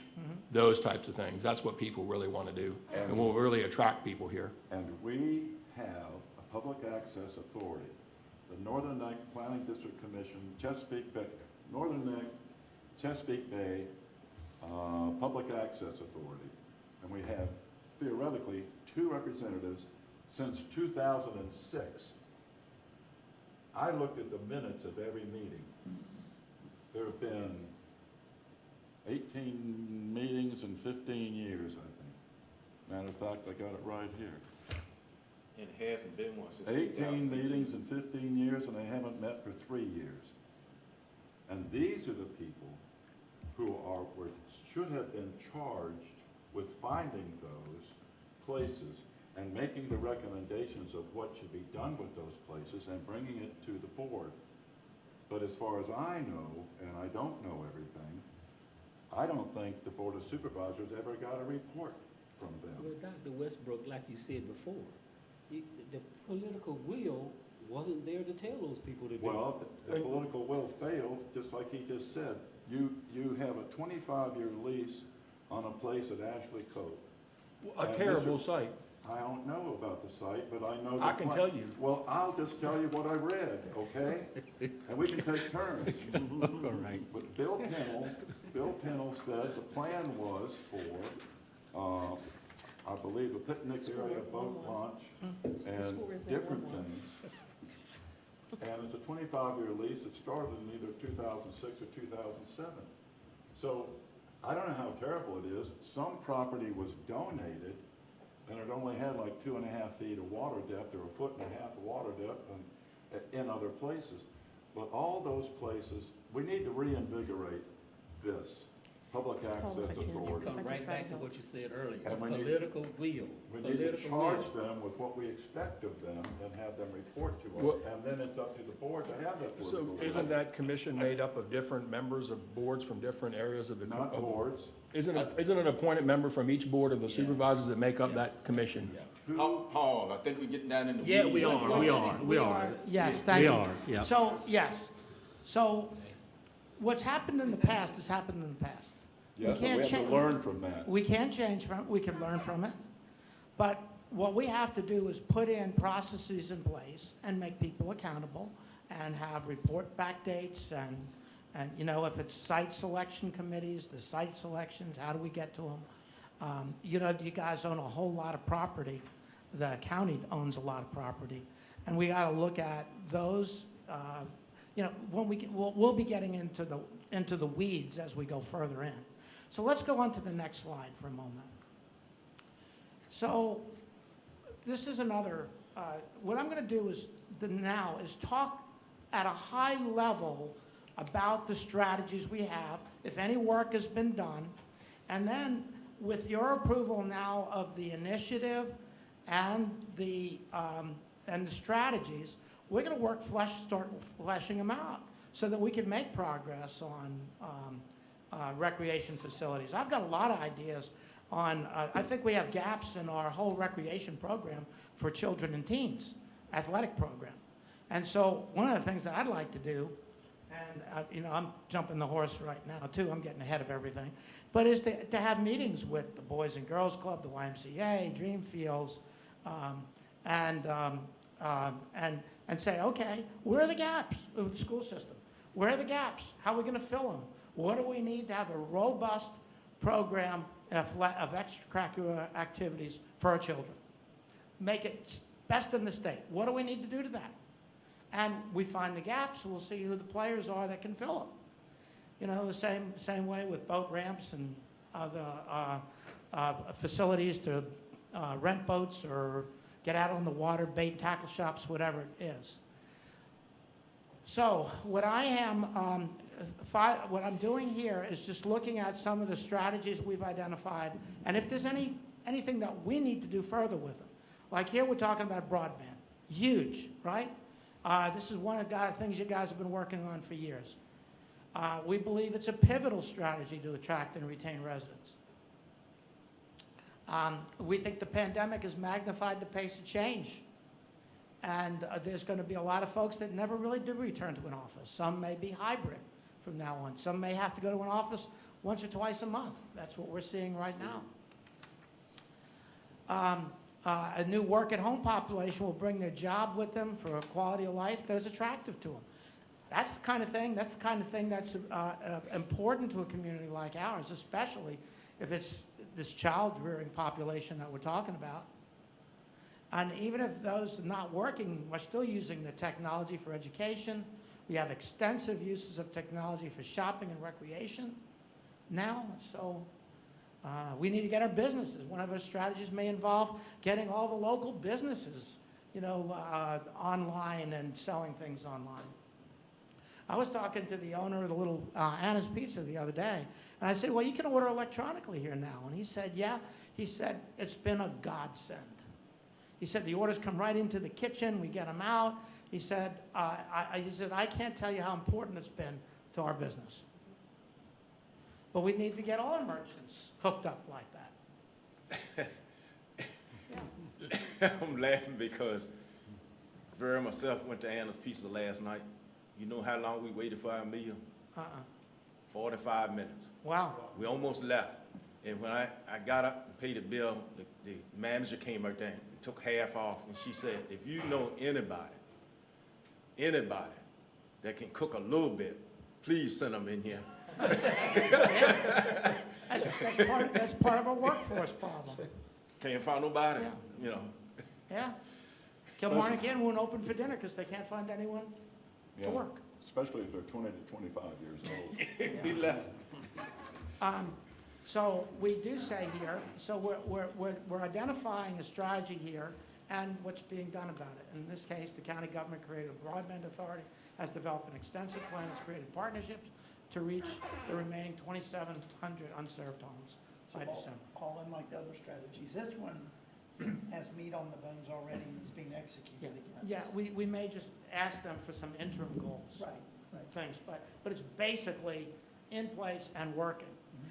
those types of things. That's what people really want to do, and will really attract people here. And we have a public access authority, the Northern Neck Planning District Commission, Chesapeake Bay, Northern Neck, Chesapeake Bay, Public Access Authority. And we have theoretically 2 representatives since 2006. I looked at the minutes of every meeting. There have been 18 meetings in 15 years, I think. Matter of fact, I got it right here. And it hasn't been one since 18 2018. meetings in 15 years, and they haven't met for 3 years. And these are the people who should have been charged with finding those places and making the recommendations of what should be done with those places and bringing it to the board. But as far as I know, and I don't know everything, I don't think the Board of Supervisors ever got a report from them. Well, Dr. Westbrook, like you said before, the political will wasn't there to tell those people to do it. Well, the political will failed, just like he just said. You have a 25-year lease on a place at Ashley Cove. A And terrible site. I don't know about the site, but I know. I can tell you. Well, I'll just tell you what I read, okay? And we can take turns. All right. But Bill Pennell said the plan was for, I believe, a picnic area, boat launch, and different things. And it's a 25-year lease that started in either 2006 or 2007. So I don't know how terrible it is. Some property was donated, and it only had like 2.5 feet of water depth or 1.5 feet of water depth in other places. But all those places, we need to reinvigorate this public access authority. Come right back to what you said earlier, And we need- political will. We need to Political charge will. them with what we expect of them and have them report to us. Well- And then it's up to the board to have that So political. isn't that commission made up of different members of boards from different areas of the? Not boards. Isn't an appointed member from each board of the supervisors that make up that commission? Paul, I think we're getting down in the weeds. Yeah, we are. Yes, thank you. We are, yeah. So, yes. So what's happened in the past has happened in the past. Yes, and we have to learn from that. We can't change from it, we can learn from it. But what we have to do is put in processes in place and make people accountable and have report back dates and you know, if it's site selection committees, the site selections, how do we get to them? You know, you guys own a whole lot of property. The county owns a lot of property. And we got to look at those, you know, when we'll be getting into the weeds as we go further in. So let's go on to the next slide for a moment. So this is another, what I'm going to do is now is talk at a high level about the strategies we have, if any work has been done, and then with your approval now of the initiative and the strategies, we're going to start fleshing them out so that we can make progress on recreation facilities. I've got a lot of ideas on, I think we have gaps in our whole recreation program for children and teens, athletic program. And so one of the things that I'd like to do, and you know, I'm jumping the horse right now too, I'm getting ahead of everything, but is to have meetings with the Boys and Girls Club, the YMCA, Dreamfields, and say, okay, where are the gaps of the school system? Where are the gaps? How are we going to fill them? What do we need to have a robust program of extracurricular activities for our children? Make it best in the state. What do we need to do to that? And we find the gaps, we'll see who the players are that can fill them. You know, the same way with boat ramps and other facilities to rent boats or get out on the water, bait and tackle shops, whatever it is. So what I'm doing here is just looking at some of the strategies we've identified, and if there's anything that we need to do further with them. Like here, we're talking about broadband. Huge, right? This is one of the things you guys have been working on for years. We believe it's a pivotal strategy to attract and retain residents. We think the pandemic has magnified the pace of change. And there's going to be a lot of folks that never really do return to an office. Some may be hybrid from now on. Some may have to go to an office once or twice a month. That's what we're seeing right now. A new work-at-home population will bring their job with them for a quality of life that is attractive to them. That's the kind of thing that's important to a community like ours, especially if it's this child-rearing population that we're talking about. And even if those are not working, we're still using the technology for education. We have extensive uses of technology for shopping and recreation now. So we need to get our businesses. One of our strategies may involve getting all the local businesses, you know, online and selling things online. I was talking to the owner of the little Anna's Pizza the other day, and I said, well, you can order electronically here now. And he said, yeah. He said, it's been a godsend. He said, the orders come right into the kitchen. We get them out. He said, I can't tell you how important it's been to our business. But we need to get all our merchants hooked up like that. Yeah. I'm laughing because Vera and myself went to Anna's Pizza last night. You know how long we waited for our meal? 45 minutes. Wow. We almost left. And when I got up and paid the bill, the manager came out there and took half off. And she said, if you know anybody that can cook a little bit, please send them in here. Yeah. That's part of our workforce problem. Can't find nobody, Yeah. you know. Yeah. Kilmarnock Inn won't open for dinner because they can't find anyone to work. Especially if they're 20 to 25 years old. He left. So we do say here, so we're identifying a strategy here and what's being done about it. In this case, the county government created a broadband authority, has developed an extensive plan, has created partnerships to reach the remaining 2,700 unserved homes by December. All unlike the other strategies. This one has meat on the bones already and is being executed against. Yeah, we may just ask them for some interim goals. Right. Things, but it's basically in place and working,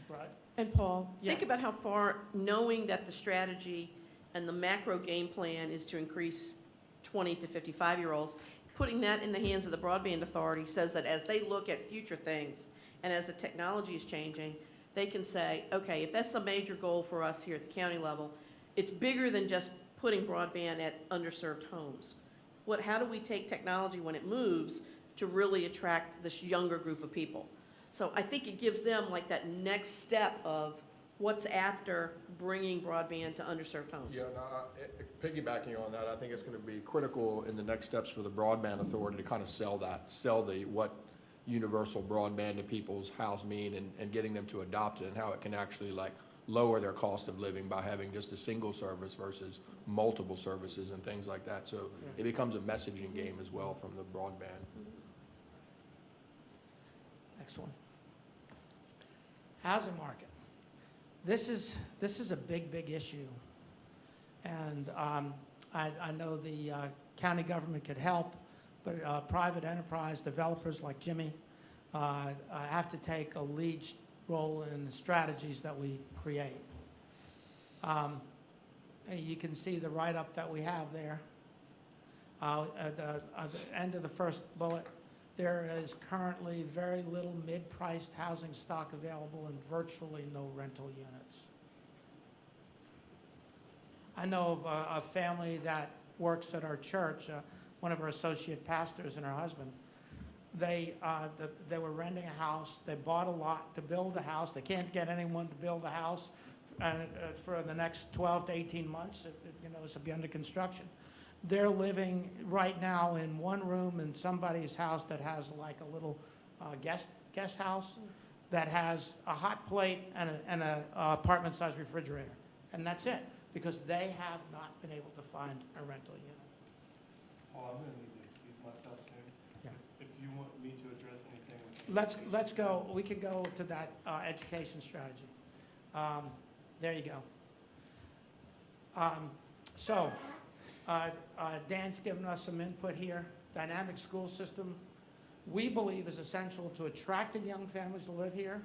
right? And Paul, Yeah. think about how far, knowing that the strategy and the macro game plan is to increase 20 to 55-year-olds, putting that in the hands of the Broadband Authority says that as they look at future things and as the technology is changing, they can say, okay, if that's a major goal for us here at the county level, it's bigger than just putting broadband at underserved homes. How do we take technology when it moves to really attract this younger group of people? So I think it gives them like that next step of what's after bringing broadband to underserved homes. Yeah, no, piggybacking on that, I think it's going to be critical in the next steps for the broadband authority to kind of sell what universal broadband to people's house mean, and getting them to adopt it, and how it can actually like lower their cost of living by having just a single service versus multiple services and things like that. So it becomes a messaging game as well from the broadband. Excellent. Housing market. This is a big issue. And I know the county government could help, but private enterprise developers like Jimmy have to take a lead role in the strategies that we create. And you can see the write-up that we have there. At the end of the first bullet, there is currently very little mid-priced housing stock available and virtually no rental units. I know of a family that works at our church, one of our associate pastors and her husband. They were renting a house. They bought a lot to build a house. They can't get anyone to build a house for the next 12 to 18 months. This will be under construction. They're living right now in one room in somebody's house that has like a little guest house that has a hot plate and a apartment-sized refrigerator, and that's it, because they have not been able to find a rental unit. Paul, I'm gonna need to excuse myself soon. Yeah. If you want me to address anything. Let's go. We could go to that education strategy. There you go. Dan's given us some input here. Dynamic school system, we believe, is essential to attracting young families to live here,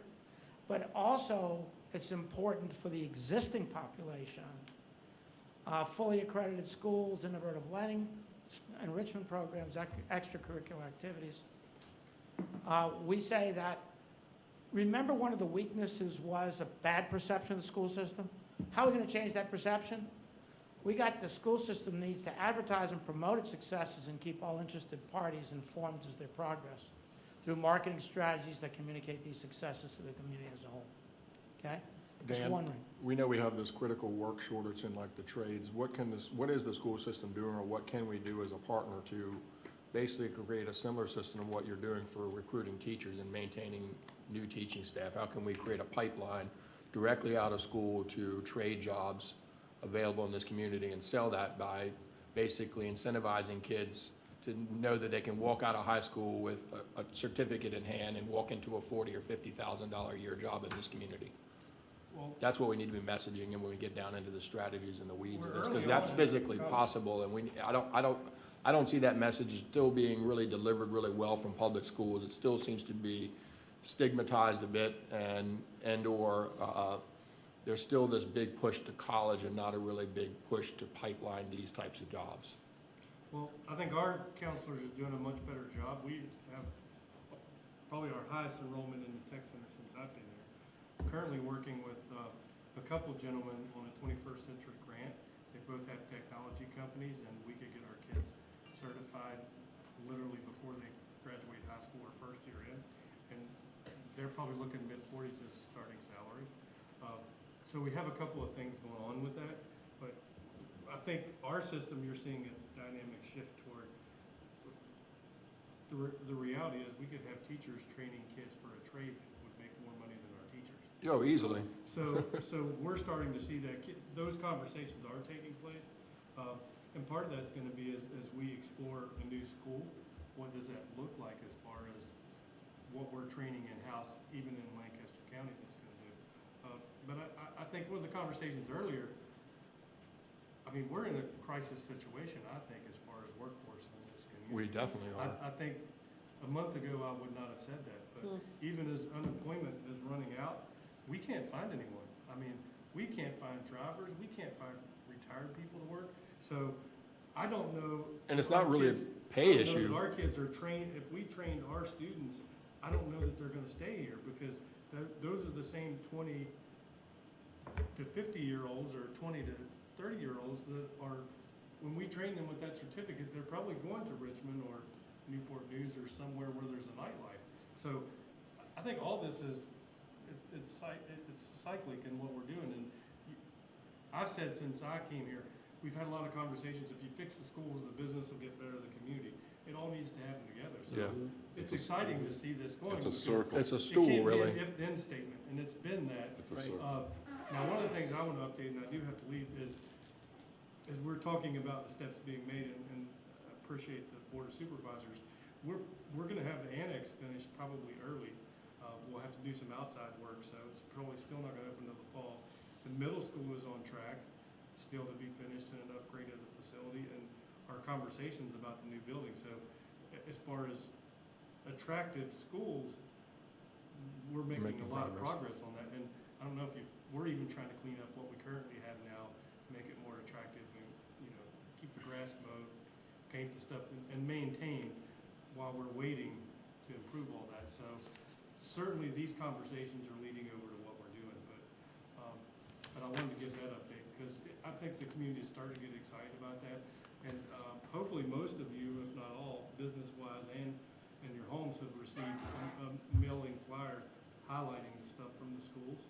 but also it's important for the existing population. Fully accredited schools, innovative learning, enrichment programs, extracurricular activities. We say that, remember, one of the weaknesses was a bad perception of the school system? How are we going to change that perception? We got the school system needs to advertise and promote its successes and keep all interested parties informed as they progress through marketing strategies that communicate these successes to the community as a whole. Okay? Just Dan, wondering. we know we have this critical work shortage in like the trades. What is the school system doing, or what can we do as a partner to basically create a similar system of what you're doing for recruiting teachers and maintaining new teaching staff? How can we create a pipeline directly out of school to trade jobs available in this community and sell that by basically incentivizing kids to know that they can walk out of high school with a certificate in hand and walk into a $40,000 or $50,000 a year job in this community? Well, That's what we need to be messaging, and when we get down into the strategies and the weeds of We're this, because early that's on. physically possible, and I don't see that message still being really delivered really well from public schools. It still seems to be stigmatized a bit, and/or there's still this big push to college and not a really big push to pipeline these types of jobs. Well, I think our counselors are doing a much better job. We have probably our highest enrollment in the tech center since I've been there. Currently working with a couple gentlemen on a 21st century grant. They both have technology companies, and we could get our kids certified literally before they graduate high school or first year in. And they're probably looking mid-40s as a starting salary. So we have a couple of things going on with that, but I think our system, you're seeing a dynamic shift toward, the reality is we could have teachers training kids for a trade that would make more money than our teachers. Yo, easily. So we're starting to see that, those conversations are taking place. And part of that's gonna be as we explore a new school, what does that look like as far as what we're training in-house, even in Lancaster County, that's gonna do. But I think one of the conversations earlier, I mean, we're in a crisis situation, I think, as far as workforce in this community. We definitely are. I think a month ago, I would not have said that, but even as unemployment is running out, we can't find anyone. I mean, we can't find drivers, we can't find retired people to work, so I don't know. And it's not really a pay I don't know issue. that our kids are trained, if we trained our students, I don't know that they're gonna stay here, because those are the same 20 to 50-year-olds or 20 to 30-year-olds that are, when we train them with that certificate, they're probably going to Richmond or Newport News or somewhere where there's a nightlife. So I think all this is, it's cyclic in what we're doing. And I've said since I came here, we've had a lot of conversations, if you fix the schools, the business will get better, the community. It all needs to happen together. So Yeah. it's exciting to see this going. It's a because circle. It's a it stool, can't be really. an if-then statement, and it's been that. It's a circle. Now, one of the things I want to update, and I do have to leave, is we're talking about the steps being made, and I appreciate the Board of Supervisors. We're gonna have the annex finished probably early. We'll have to do some outside work, so it's probably still not gonna open until the fall. The middle school is on track, still to be finished and an upgrade of the facility, and our conversations about the new building. So as far as attractive schools, we're making a lot of progress on that. And I don't know if we're even trying to clean up what we currently have now, make it more attractive and, keep the grass mowed, paint the stuff and maintain while we're waiting to improve all that. So certainly these conversations are leading over to what we're doing, but I wanted to give that update because I think the community is starting to get excited about that. And hopefully most of you, if not all, business-wise and your homes have received a mailing flyer highlighting the stuff from the schools.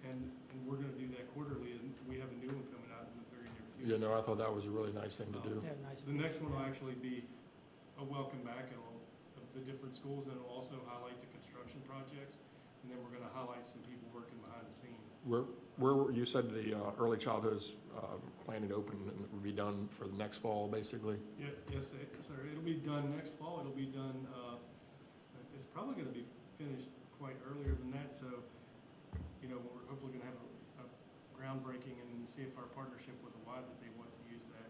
And we're gonna do that quarterly, and we have a new one coming out in the very near future. I thought that was a really nice thing to do. Yeah, nice. The next one will actually be a welcome back of the different schools, and it'll also highlight the construction projects. And then we're gonna highlight some people working behind the scenes. You said the early childhood is planning to open and will be done for the next fall, basically? Yeah, yes, sir. It'll be done next fall. It'll be done, it's probably gonna be finished quite earlier than that. So, we're hopefully gonna have a groundbreaking and see if our partnership with the Y that they want to use that,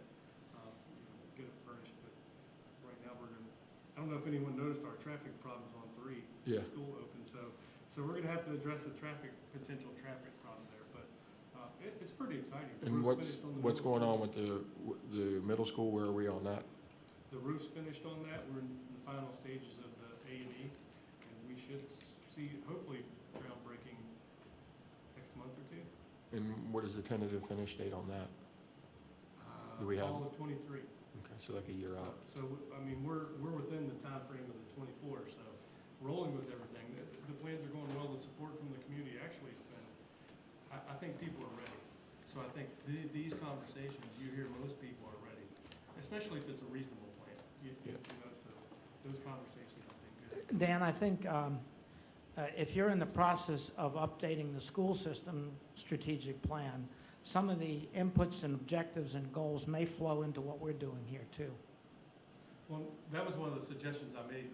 get it furnished. But right now I don't know if anyone noticed our traffic problems on 3. Yeah. School open, so we're gonna have to address the potential traffic problem there. But it's pretty exciting. The And roof's finished on the what's middle going school. on with the middle school? Where are we on that? The roof's finished on that. We're in the final stages of the A&E, and we should see, hopefully, groundbreaking next month or two. And what is the tentative finish date on that? Do we have- Fall of '23. Okay, so like a year out. So, I mean, we're within the time frame of the '24, so rolling with everything. The plans are going well. The support from the community actually has been, I think people are ready. So I think these conversations, you hear most people are ready, especially if it's a reasonable plan. So those conversations have been good. Dan, I think if you're in the process of updating the school system strategic plan, some of the inputs and objectives and goals may flow into what we're doing here too. Well, that was one of the suggestions I made,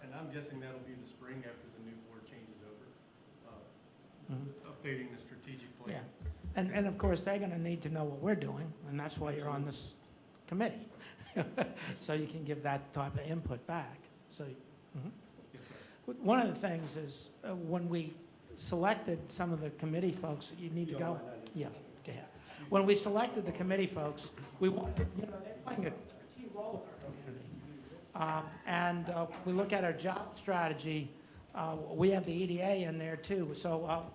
and I'm guessing that'll be the spring after the new board changes over, updating the strategic plan. Yeah, and of course, they're gonna need to know what we're doing, and that's why you're on this committee. So you can give that type of input back, so. Yes, sir. One of the things is, when we selected some of the committee folks, you need to go? Yeah, go ahead. When we selected the committee folks, we wanted, they're playing a key role in our community. And we look at our job strategy, we have the EDA in there too. So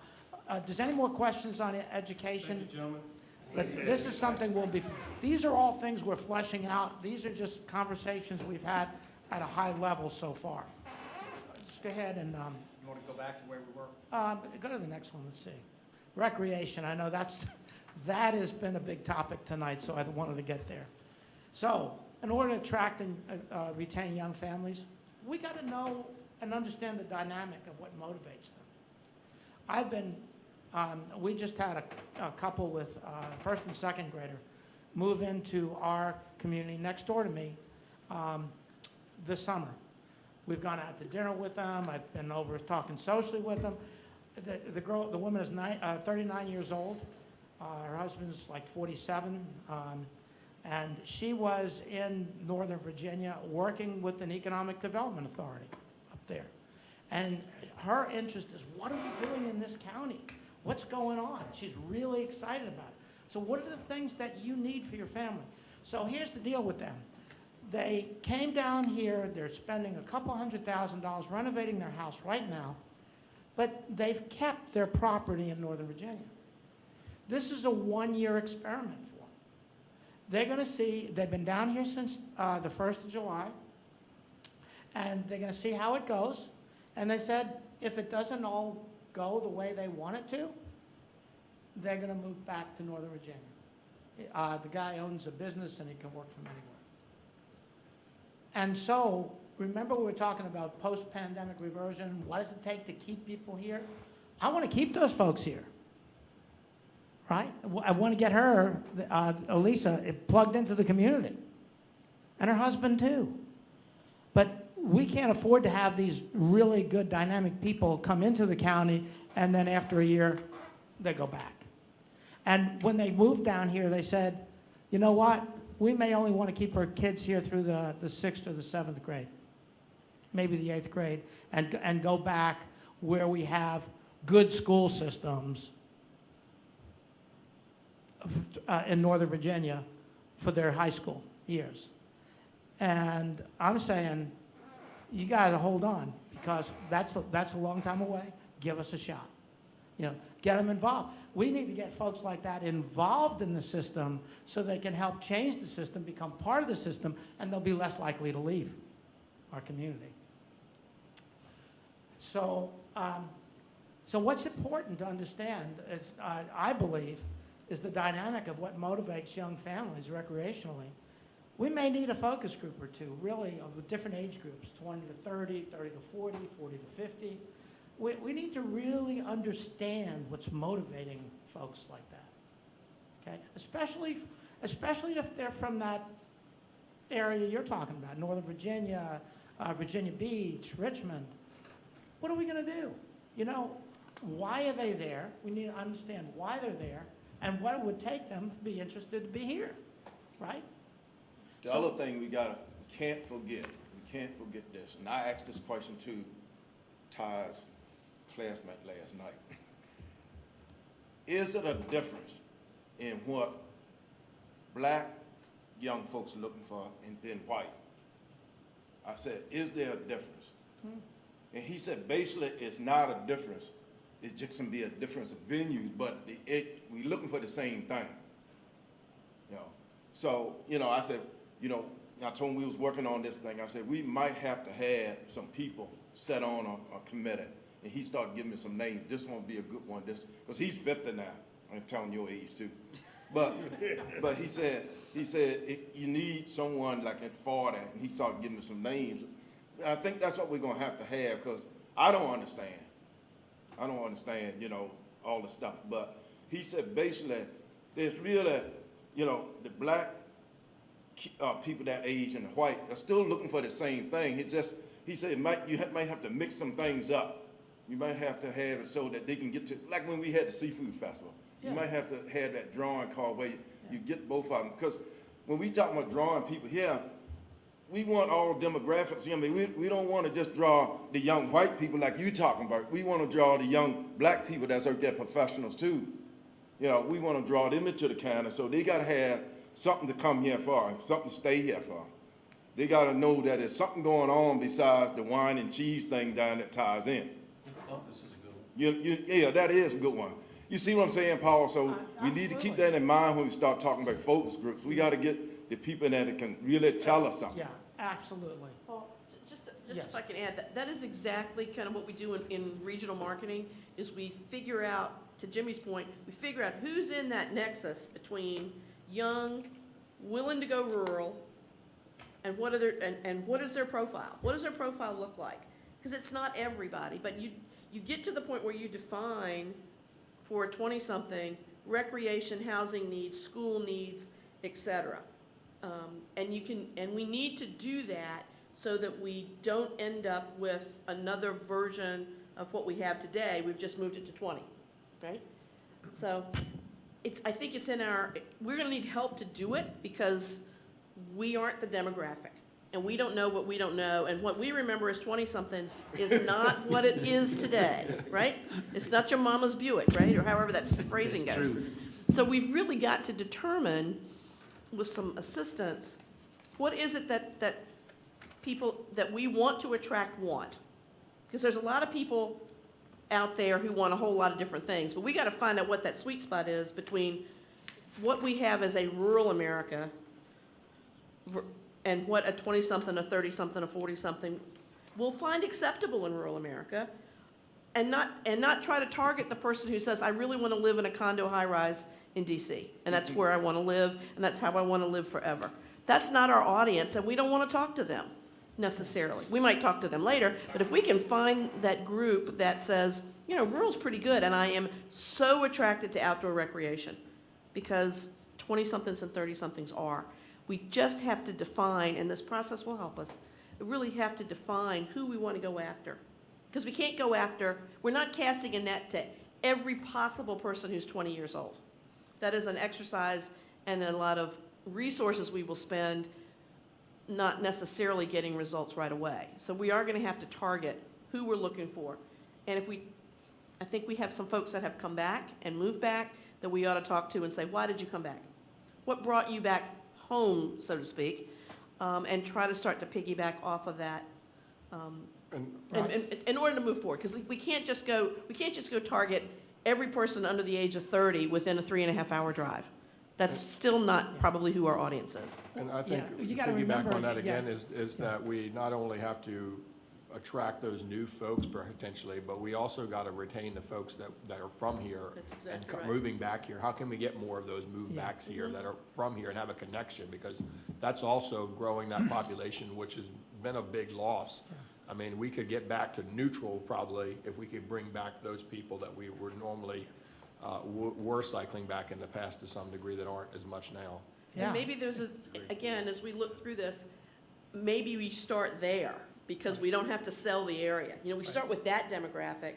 does any more questions on education? Thank you, gentlemen. But this is something these are all things we're fleshing out. These are just conversations we've had at a high level so far. Just go ahead and, You want to go back to where we were? go to the next one, let's see. Recreation, I know that has been a big topic tonight, so I wanted to get there. So, in order to attract and retain young families, we got to know and understand the dynamic of what motivates them. We just had a couple with first and second grader move into our community next door to me this summer. We've gone out to dinner with them. I've been over talking socially with them. The woman is 39 years old. Her husband's like 47. And she was in Northern Virginia working with an economic development authority up there. And her interest is, what are we doing in this county? What's going on? She's really excited about it. So what are the things that you need for your family? So here's the deal with them. They came down here, they're spending a couple $100,000 renovating their house right now, but they've kept their property in Northern Virginia. This is a one-year experiment for them. they're going to see, they've been down here since the 1st of July, and they're going to see how it goes. And they said, if it doesn't all go the way they want it to, they're going to move back to Northern Virginia. The guy owns a business and he can work from anywhere. And so, remember we were talking about post-pandemic reversion, what does it take to keep people here? I want to keep those folks here, right? I want to get her, Elisa, plugged into the community, and her husband too. But we can't afford to have these really good dynamic people come into the county and then after a year, they go back. And when they moved down here, they said, you know what? We may only want to keep our kids here through the 6th or the 7th grade, maybe the 8th grade, and go back where we have good school systems in Northern Virginia for their high school years. And I'm saying, you got to hold on, because that's a long time away. Give us a shot. You know, get them involved. We need to get folks like that involved in the system so they can help change the system, become part of the system, and they'll be less likely to leave our community. So, so what's important to understand is, I believe, is the dynamic of what motivates young families recreationally. We may need a focus group or two, really, of the different age groups, 20 to 30, 30 to 40, 40 to 50. We need to really understand what's motivating folks like that, okay? Especially if they're from that area you're talking about, Northern Virginia, Virginia Beach, Richmond. What are we going to do? You know, why are they there? We need to understand why they're there and what it would take them to be interested to be here, right? The other thing we can't forget this, and I asked this question to Ty's classmate last night. Is it a difference in what black young folks are looking for and then white? I said, is there a difference? And he said, basically, it's not a difference. It just can be a difference of venues, but we're looking for the same thing. You know, so, you know, I said, you know, I told him we was working on this thing. I said, we might have to have some people set on a committee. And he started giving me some names. This won't be a good one, because he's 50 now. I'm telling your age too. But he said you need someone like at 40, and he started giving me some names. I think that's what we're gonna have to have, because I don't understand, you know, all the stuff. But he said basically there's really, you know, the black people that age and the white are still looking for the same thing. He said you might have to mix some things up. You might have to have it so that they can get to, like when we had the seafood festival. Yeah. You might have to have that drawing card where you get both of them. Because when we talk about drawing people here, we want all demographics. I mean, we don't want to just draw the young white people like you talking about. We want to draw the young black people that's out there, professionals too. You know, we want to draw them into the county, so they got to have something to come here for and something to stay here for. They got to know that there's something going on besides the wine and cheese thing down that ties in. This is a good one. Yeah, that is a good one. You see what I'm saying, Paul? So we need to keep that in mind when we start talking about focus groups. We got to get the people that can really tell us something. Yeah, absolutely. Paul, just Yes. if I can add, that is exactly kind of what we do in regional marketing, is we figure out, to Jimmy's point, we figure out who's in that nexus between young, willing to go rural, and what is their profile? What does their profile look like? Because it's not everybody, but you get to the point where you define for a 20-something recreation, housing needs, school needs, et cetera. And we need to do that so that we don't end up with another version of what we have today. We've just moved it to 20, right? So I think it's we're gonna need help to do it, because we aren't the demographic. And we don't know what we don't know, and what we remember as 20-somethings is not what it is today, right? It's not your mama's Buick, right? Or however that phrasing goes. True. So we've really got to determine, with some assistance, what is it that people that we want to attract want? Because there's a lot of people out there who want a whole lot of different things, but we got to find out what that sweet spot is between what we have as a rural America and what a 20-something, a 30-something, a 40-something will find acceptable in rural America, and not try to target the person who says, I really want to live in a condo high-rise in DC, and that's where I want to live, and that's how I want to live forever. That's not our audience, and we don't want to talk to them necessarily. We might talk to them later, but if we can find that group that says, you know, rural's pretty good, and I am so attracted to outdoor recreation, because 20-somethings and 30-somethings are. We just have to define, and this process will help us, we really have to define who we want to go after. Because we can't go after, we're not casting a net to every possible person who's 20 years old. That is an exercise and a lot of resources we will spend not necessarily getting results right away. So we are going to have to target who we're looking for. And I think we have some folks that have come back and moved back that we ought to talk to and say, why did you come back? What brought you back home, so to speak, and try to start to piggyback off of that in order to move forward. Because we can't just go target every person under the age of 30 within a 3.5-hour drive. That's still not probably who our audience is. And I think, Yeah, you gotta piggyback remember, on that again, yeah. is that we not only have to attract those new folks potentially, but we also got to retain the folks that are from here That's and exactly right. moving back here. How can we get more of those move Yeah. backs here that are from here and have a connection? Because that's also growing that population, which has been a big loss. I mean, we could get back to neutral probably if we could bring back those people that we were normally were cycling back in the past to some degree that aren't as much now. Yeah. And maybe there's again, as we look through this, maybe we start there because we don't have to sell the area. You know, we start with that demographic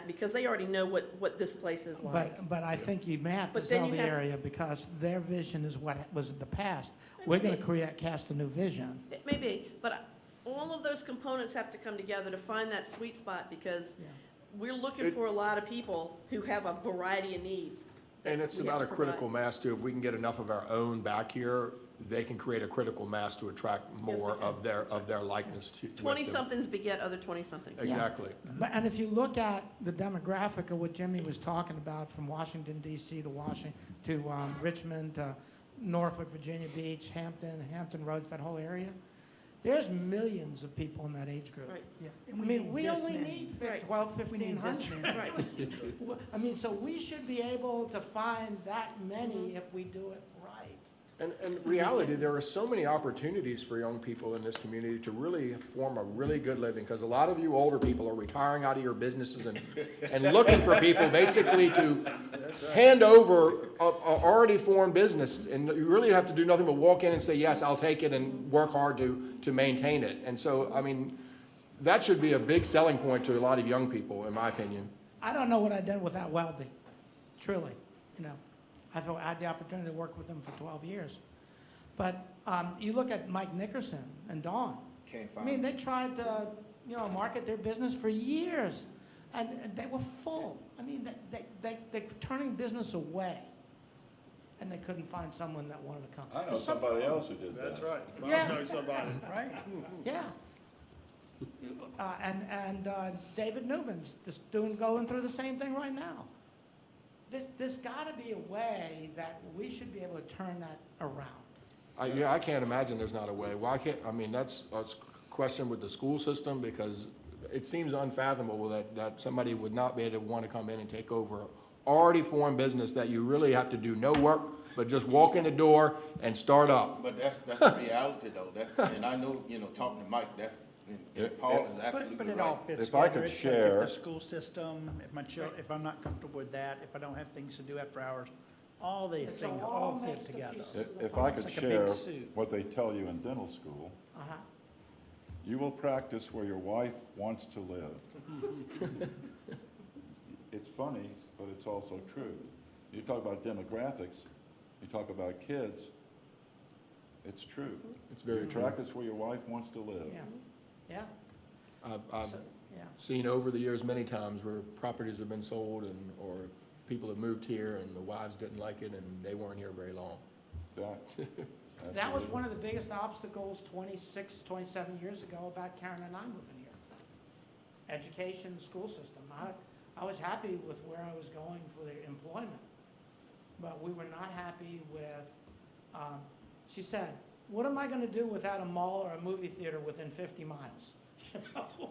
because they already know what this place is like. But I think you may have to But then sell you the have- area because their vision is what was in the past. We're going to cast a new vision. It may be, but all of those components have to come together to find that sweet spot because Yeah. we're looking for a lot of people who have a variety of needs. that And it's we have about a to provide. critical mass too. If we can get enough of our own back here, they can create a critical mass to attract more of their likeness to. with them. 20-somethings beget other 20-somethings. Exactly. But, and if you look at the demographic of what Jimmy was talking about, from Washington DC to Richmond, to Norfolk, Virginia Beach, Hampton Roads, that whole area, there's millions of people in that age group. Right, Yeah. I And mean, we this only many. need Right. 12, We need this 1,500. many. right. I mean, so we should be able to find that many if we do it right. And in reality, there are so many opportunities for young people in this community to really form a really good living, because a lot of you older people are retiring out of your businesses and looking for people basically to hand over a already formed business, and you really have to do nothing but walk in and say, yes, I'll take it, and work hard to maintain it. And so, I mean, that should be a big selling point to a lot of young people, in my opinion. I don't know what I'd done without Welby, truly, you know. I had the opportunity to work with them for 12 years. But you look at Mike Nickerson and Dawn. Can't I find mean, they tried to, market their business for years, and they were full. I mean, they're turning business away, and they couldn't find someone that wanted to come. I know There's some- somebody else who did that. That's right. Yeah. Bob knows somebody. Right. Yeah. And David Newman's just going through the same thing right now. There's got to be a way that we should be able to turn that around. I can't imagine there's not a way. Why can't, I mean, that's a question with the school system, because it seems unfathomable that somebody would not be able to want to come in and take over already formed business that you really have to do no work, but just walk in the door and start up. But that's the reality though, and I know, talking to Mike, and Paul is absolutely right. But it all fits If I together. could It's share- If the school system, if I'm not comfortable with that, if I don't have things to do after hours, all these It's things all all fit makes the together. pieces. If I It's could like a big share suit. what they tell you in dental school, Uh-huh. you will practice where your wife wants to live. It's funny, but it's also true. You talk about demographics, you talk about kids, it's true. It's very You true. practice where your wife wants to live. Yeah, I've so, yeah. seen over the years many times where properties have been sold or people have moved here and the wives didn't like it and they weren't here very long. Exactly. That was one of the biggest obstacles 26, 27 years ago about Karen and I moving here. Education, school system. I was happy with where I was going for the employment. but we were not happy with, she said, what am I gonna do without a mall or a movie theater within 50 miles? You know,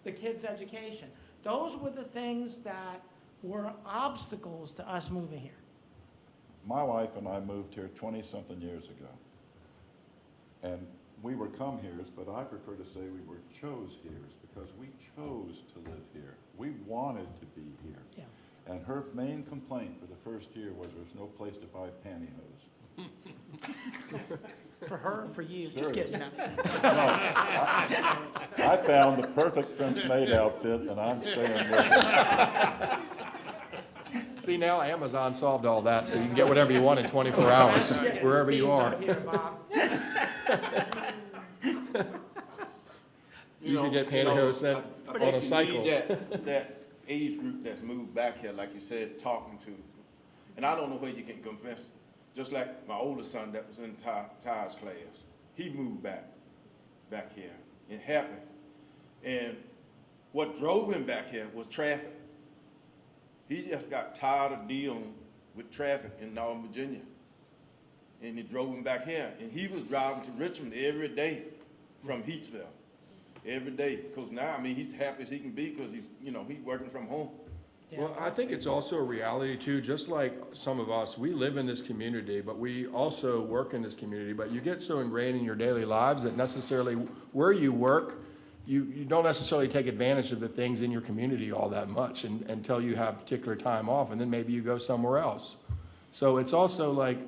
the kids' education. Those were the things that were obstacles to us moving here. My wife and I moved here 20-something years ago. And we were come-heres, but I prefer to say we were chose-heres because we chose to live here. We wanted to be here. Yeah. And her main complaint for the first year was there's no place to buy pantyhose. For her, or for you, just Serious. kidding. No, I found the perfect French maid outfit and I'm staying with it. See, now Amazon solved all that, so you can get whatever you want in 24 hours, wherever you are. Here, Bob. You can get pantyhose sent I on think a you cycle. need that age group that's moved back here, like you said, talking to. And I don't know where you can convince, just like my oldest son that was in Ty's class, he moved back here and happy. And what drove him back here was traffic. He just got tired of dealing with traffic in Northern Virginia. And it drove him back here. And he was driving to Richmond every day from Heatsville. Every day. Because now, I mean, he's happy as he can be because he's, you know, he's working from home. Well, I think it's also a reality too, just like some of us, we live in this community, but we also work in this community, but you get so ingrained in your daily lives that necessarily where you work, you don't necessarily take advantage of the things in your community all that much until you have particular time off, and then maybe you go somewhere else. So it's also like,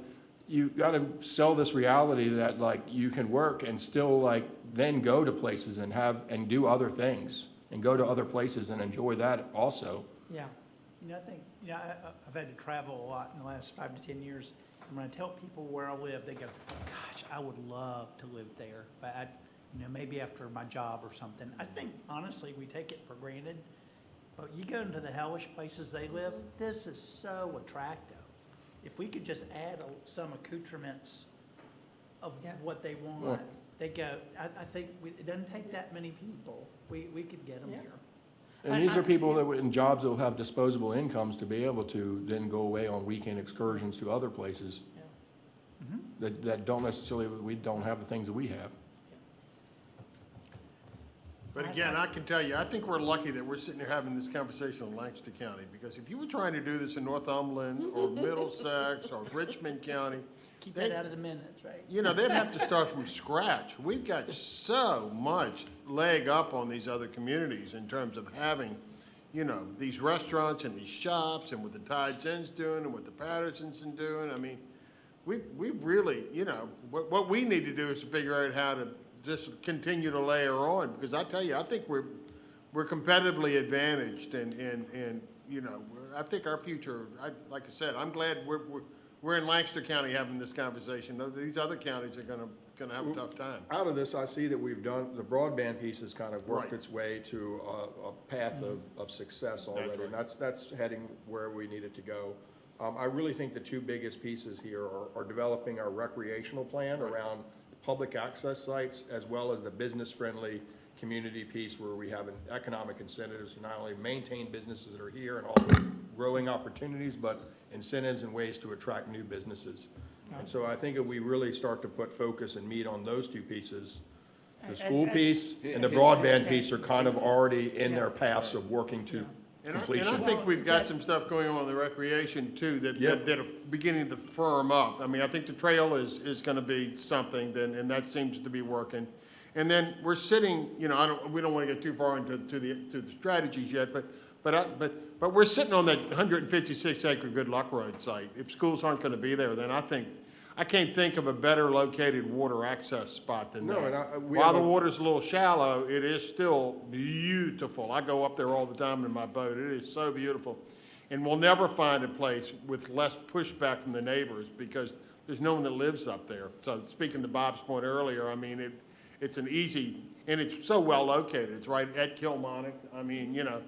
you gotta sell this reality that like you can work and still like then go to places and do other things and go to other places and enjoy that also. Yeah. You know, I think, you know, I've had to travel a lot in the last 5 to 10 years. And when I tell people where I live, they go, gosh, I would love to live there. But I, you know, maybe after my job or something. I think, honestly, we take it for granted. But you go into the hellish places they live, this is so attractive. If we could just add some accoutrements of Yeah. what they want, Well- they go, I think it doesn't take that many people. We could get them Yeah. here. And these are people that in jobs that will have disposable incomes to be able to then go away on weekend excursions to other places Mhm. that don't necessarily, we don't have the things that we have. But again, I can tell you, I think we're lucky that we're sitting here having this conversation in Lancaster County, because if you were trying to do this in Northumberland or Middlesex or Richmond County, Keep that out of the minutes, right? you know, they'd have to start from scratch. We've got so much leg up on these other communities in terms of having, you know, these restaurants and these shops and what the Tides Inn's doing and what the Pattersons are doing. I mean, we really, you know, what we need to do is to figure out how to just continue to layer on, because I tell you, I think we're competitively advantaged and, you know, I think our future, like I said, I'm glad we're in Lancaster County having this conversation. These other counties are gonna have a tough time. Out of this, I see that we've done, the broadband piece has kind of worked Right. its way to a path of success already. And that's heading where we need it to go. I really think the two biggest pieces here are developing our recreational plan around public access sites, as well as the business-friendly community piece where we have an economic incentives to not only maintain businesses that are here and offer growing opportunities, but incentives and ways to attract new businesses. And so I think if we really start to put focus and meat on those two pieces, the school piece and the broadband piece are kind of already in their paths of working to And I completion. think we've got some stuff going on in the recreation too that Yep. are beginning to firm up. I mean, I think the trail is gonna be something, and that seems to be working. And then we're sitting, you know, we don't wanna get too far into the strategies yet, but we're sitting on that 156 acre Good Luck Road site. If schools aren't gonna be there, then I can't think of a better located water access spot than No, that. and we While have the a- water's a little shallow, it is still beautiful. I go up there all the time in my boat. It is so beautiful. And we'll never find a place with less pushback from the neighbors because there's no one that lives up there. So speaking to Bob's point earlier, I mean, it's an easy, and it's so well located. It's right at Kilmarnock. I mean, you know,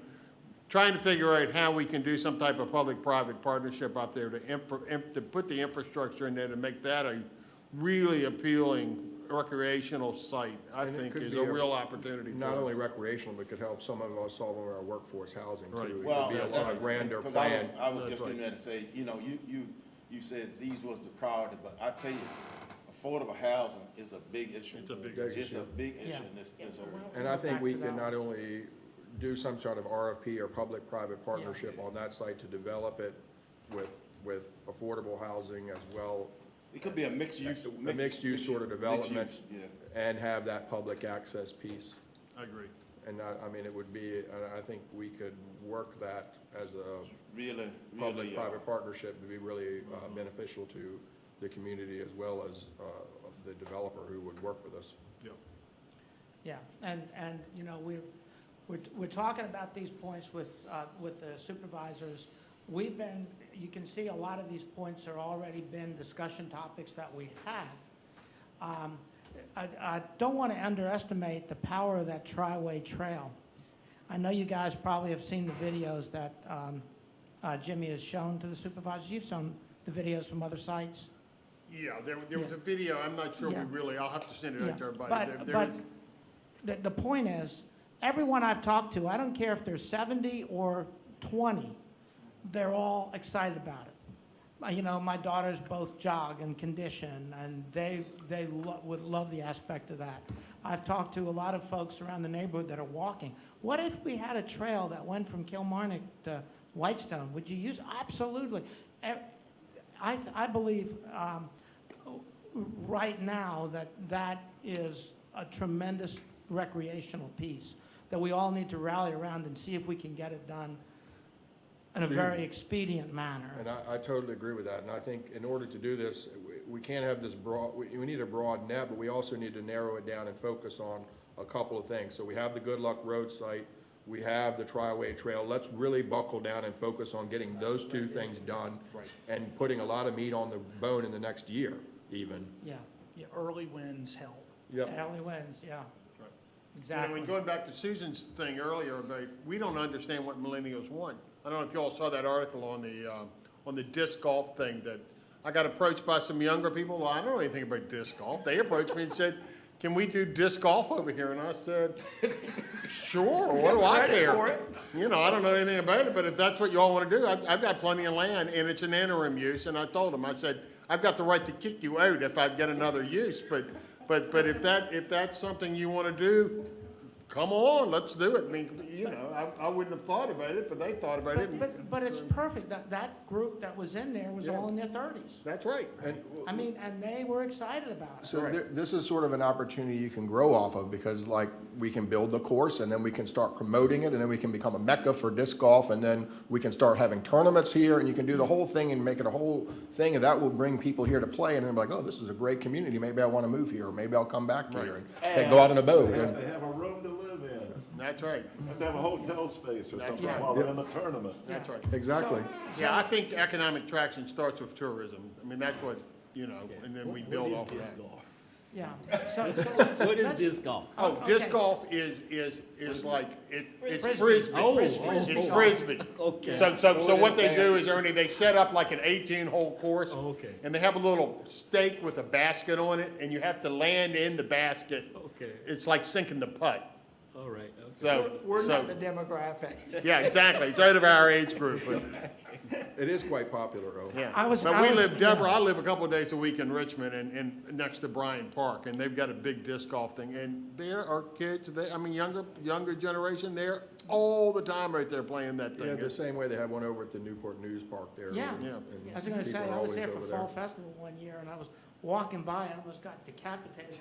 trying to figure out how we can do some type of public-private partnership up there to put the infrastructure in there to make that a really appealing recreational site, I And it think could is be a a- real opportunity for Not us. only recreational, but could help some of us solve our workforce housing Right. too. It Well, could be a lot grander because plan. I was That's just right. getting ready to say, you know, you said these was the priority, but I tell you, affordable housing is a big issue. It's a big It's a big issue Yeah. in this area. And I think Back we to can that. not only do some sort of RFP or public-private partnership on that site to develop it with affordable housing as well, It could be a mixed use. a mixed-use sort of mixed development, use, Yeah, and have that public access piece. I agree. And I mean, it would be, and I think we could work that as a really, public-private partnership to be really beneficial to the community as well as the developer who would work with us. Yeah, and, you know, we're talking about these points with the supervisors. We've been, you can see a lot of these points are already been discussion topics that we had. I don't want to underestimate the power of that Tri-Way Trail. I know you guys probably have seen the videos that Jimmy has shown to the supervisors. You've shown the videos from other sites. Yeah, there was a video, I'm not sure Yeah. I'll have to send it Yeah, out to everybody. But, There but is- the point is, everyone I've talked to, I don't care if they're 70 or 20, they're all excited about it. You know, my daughters both jog and condition, and they would love the aspect of that. I've talked to a lot of folks around the neighborhood that are walking. What if we had a trail that went from Kilmarnock to Whitestone? Would you use? Absolutely. I believe right now that is a tremendous recreational piece that we all need to rally around and see if we can get it done in a very expedient manner. And I totally agree with that, and I think in order to do this, we can't have this broad, we need a broad net, but we also need to narrow it down and focus on a couple of things. So we have the Good Luck Road site, we have the Tri-Way Trail, let's really buckle down and focus on getting those two things done and putting a lot of meat on the bone in the next year, even. Yeah, Yeah, early wins help. early wins, yeah. Right. Exactly. And going back to Susan's thing earlier about, we don't understand what millennials want. I don't know if you all saw that article on the disc golf thing that I got approached by some younger people. Well, I don't know anything about disc golf. They approached me and said, can we do disc golf over here? And I said, sure, what do I care? You know, I don't know anything about it, but if that's what you all want to do, I've got plenty of land and it's an interim use. And I told them, I said, I've got the right to kick you out if I get another use, but if that's something you want to do, come on, let's do it. I mean, you know, I wouldn't have thought about it, but they thought about it. But it's perfect, that group that was in there was all in their 30s. That's right. I mean, and they were excited about it. So this is sort of an opportunity you can grow off of, because like, we can build the course and then we can start promoting it, and then we can become a mecca for disc golf, and then we can start having tournaments here, and you can do the whole thing and make it a whole thing, and that will bring people here to play, and they're like, oh, this is a great community, maybe I want to move here, or maybe I'll come back here and go out on a boat. They have to have a room to live in. That's right. They have to have a hotel space or something right. while they're in the tournament. That's right. Exactly. Yeah, I think economic traction starts with tourism. I mean, that's what, you know, and then we build off of that. Yeah. So What is let's- disc golf? Oh, disc Okay. golf is like, it's Frisbee. frisbee. Oh, It's frisbee. Okay. So what they do is, Ernie, they set up like an 18-hole course. Okay. And they have a little stake with a basket on it, and you have to land in the basket. Okay, It's like sinking the putt. all right, okay. So, We're not the demographic. yeah, exactly. It's out of our age group, but, It is quite popular, though. yeah. I was- But we I was- live, Deborah, yeah. I live a couple of days a week in Richmond and next to Bryant Park, and they've got a big disc golf thing. And there are kids, younger generation, they're all the time right there playing that Yeah, thing. the same way they have one over at the Newport News Park there. Yeah. Yeah. and I was gonna people say, are I was always there for over Fall Festival one year, and I was walking by, and I almost got decapitated.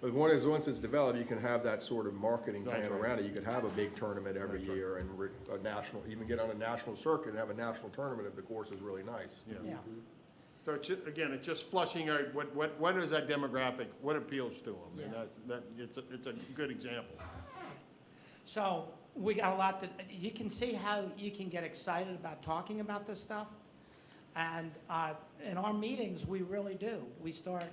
But once it's developed, you can have that sort of marketing plan around it. You could have a big tournament every year and a national, even get on a national circuit and have a national tournament if the course is really nice. Yeah. So it's, again, it's just flushing out what is that demographic, what appeals to them? And it's a good example. So we got a lot to, you can see how you can get excited about talking about this stuff. And in our meetings, we really do. We start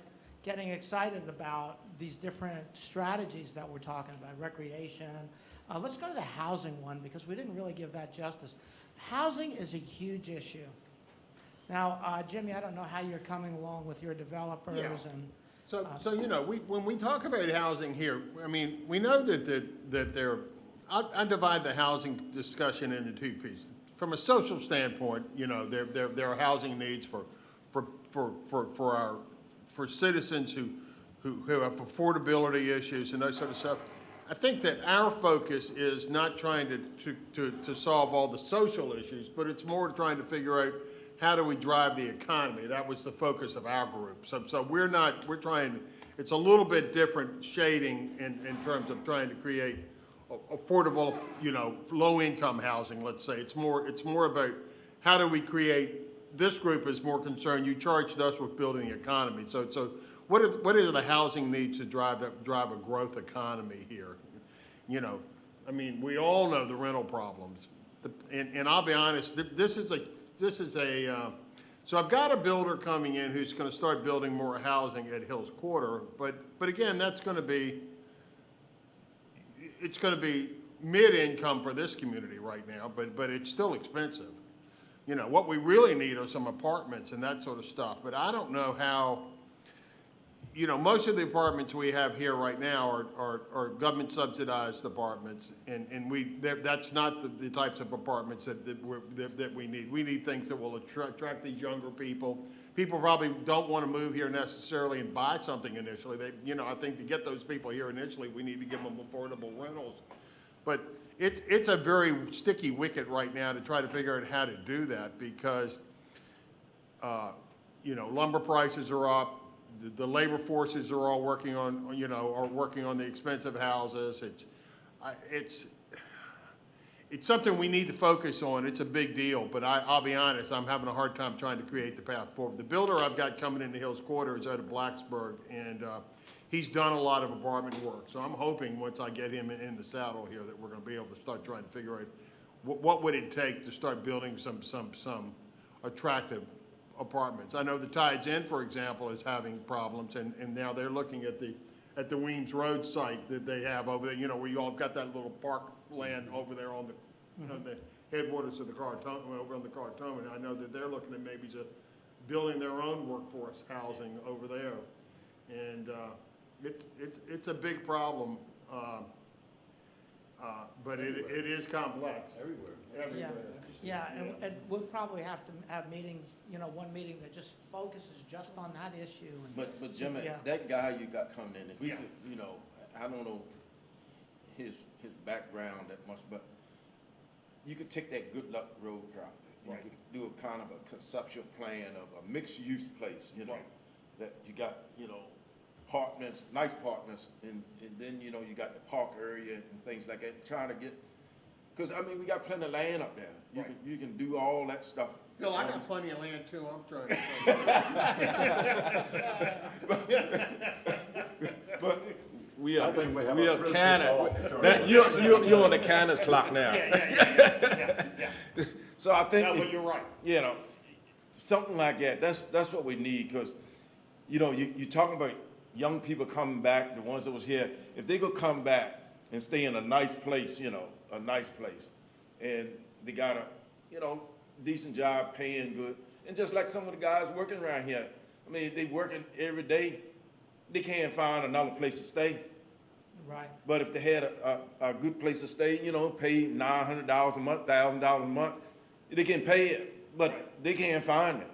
getting excited about these different strategies that we're talking about, recreation. Let's go to the housing one, because we didn't really give that justice. Housing is a huge issue. Now, Jimmy, I don't know how you're coming along with your developers Yeah. and. So you know, when we talk about housing here, I mean, we know that there, I divide the housing discussion into two pieces. from a social standpoint, you know, there are housing needs for citizens who have affordability issues and that sort of stuff. I think that our focus is not trying to solve all the social issues, but it's more trying to figure out how do we drive the economy. That was the focus of our group. So we're trying, it's a little bit different shading in terms of trying to create affordable, you know, low-income housing, let's say. It's more about how do we create, this group is more concerned, you charged us with building the economy. So what are the housing needs to drive a growth economy here? You know, I mean, we all know the rental problems. And I'll be honest, so I've got a builder coming in who's gonna start building more housing at Hills Quarter, but again, it's gonna be mid-income for this community right now, but it's still expensive. You know, what we really need are some apartments and that sort of stuff, but I don't know how, you know, most of the apartments we have here right now are government subsidized apartments, and that's not the types of apartments that we need. We need things that will attract these younger people. People probably don't want to move here necessarily and buy something initially. You know, I think to get those people here initially, we need to give them affordable rentals. But it's a very sticky wicket right now to try to figure out how to do that because, you know, lumber prices are up. The labor forces are all working on the expensive houses. It's something we need to focus on. It's a big deal, but I'll be honest, I'm having a hard time trying to create the path forward. The builder I've got coming into Hills Quarter is out of Blacksburg, and he's done a lot of apartment work. So I'm hoping once I get him in the saddle here that we're going to be able to start trying to figure out what would it take to start building some attractive apartments. I know the Tides Inn, for example, is having problems, and now they're looking at the Weems Road site that they have over there, you know, where you all have got that little park land over there on the headwaters of the Cartoma, over on the Cartoma. And I know that they're looking at maybe just building their own workforce housing over there. And it's a big problem, but it is complex. Everywhere. Yeah, and we'll probably have to have meetings, you know, one meeting that just focuses just on that issue. And But Jimmy, yeah. that guy you got coming in, if we Yeah. could, you know, I don't know his background that much, but you could take that Good Luck Road property. You Right. could do a kind of a conceptual plan of a mixed-use place, you know, Right. that you got, you know, apartments, nice apartments, and then, you know, you got the park area and things like that, trying to get, because, I mean, we got plenty of land up there. You can do all that stuff. Bill, I got plenty of land too, I'm trying to. But we are, I think we have we a are frisbee kind ball. of, you're on the Candace clock now. Yeah. So I think, No, but you're right. you know, something like that, that's what we need, because, you know, you're talking about young people coming back, the ones that was here, if they could come back and stay in a nice place, you know, a nice place, and they got a, you know, decent job, paying good, and just like some of the guys working around here, I mean, they working every day, they can't find another place to stay. Right. But if they had a good place to stay, you know, pay $900 a month, $1,000 a month, they can pay it, but they can't find it.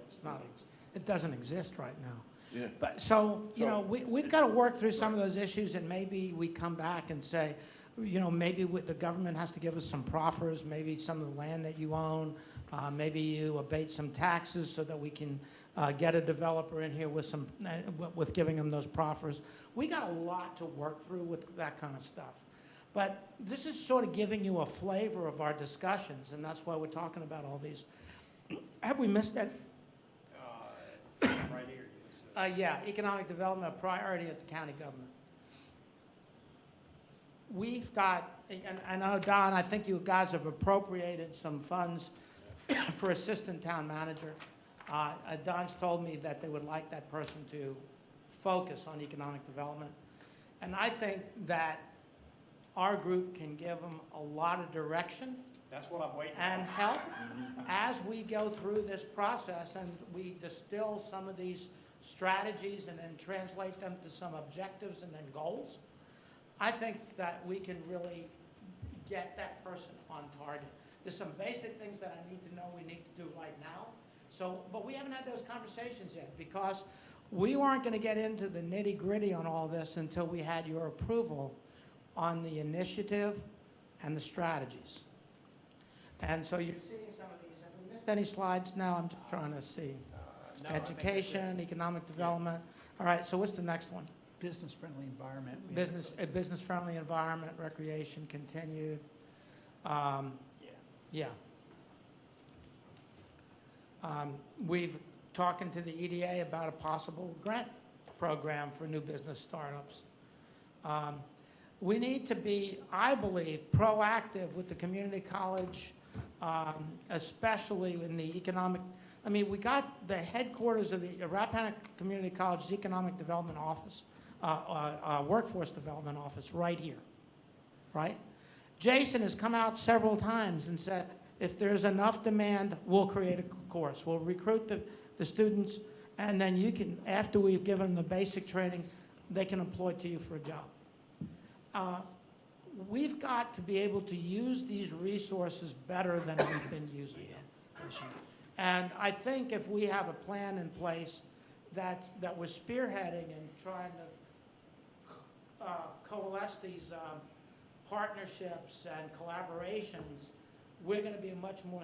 It's not, it doesn't exist right now. Yeah. But so, you know, we've got to work through some of those issues, and maybe we come back and say, you know, maybe the government has to give us some proffers, maybe some of the land that you own, maybe you abate some taxes so that we can get a developer in here with some, with giving them those proffers. We got a lot to work through with that kind of stuff. But this is sort of giving you a flavor of our discussions, and that's why we're talking about all these. Have we missed that? Right here. Yeah, economic development, a priority at the county government. We've got, and I know, Don, I think you guys have appropriated some funds for assistant town manager. Don's told me that they would like that person to focus on economic development. And I think that our group can give them a lot of direction That's what I'm waiting for. and help as we go through this process and we distill some of these strategies and then translate them to some objectives and then goals. I think that we can really get that person on target. There's some basic things that I need to know we need to do right now. So, but we haven't had those conversations yet because we weren't going to get into the nitty-gritty on all this until we had your approval on the initiative and the strategies. And so you're seeing some of these. Have we missed any slides now? I'm just trying to see. No, I think that's it. Education, economic development. All right, so what's the next one? Business-friendly environment. A business-friendly environment, recreation continued. Yeah. We've talking to the EDA about a possible grant program for new business startups. We need to be, I believe, proactive with the community college, especially in the economic. I mean, we got the headquarters of the Rappahannock Community College's Economic Development Office, Workforce Development Office right here, right? Jason has come out several times and said, if there's enough demand, we'll create a course. We'll recruit the students, and then you can, after we've given them the basic training, they can employ to you for a job. We've got to be able to use these resources better than we've been using them. And I think if we have a plan in place that we're spearheading and trying to coalesce these partnerships and collaborations, we're going to be much more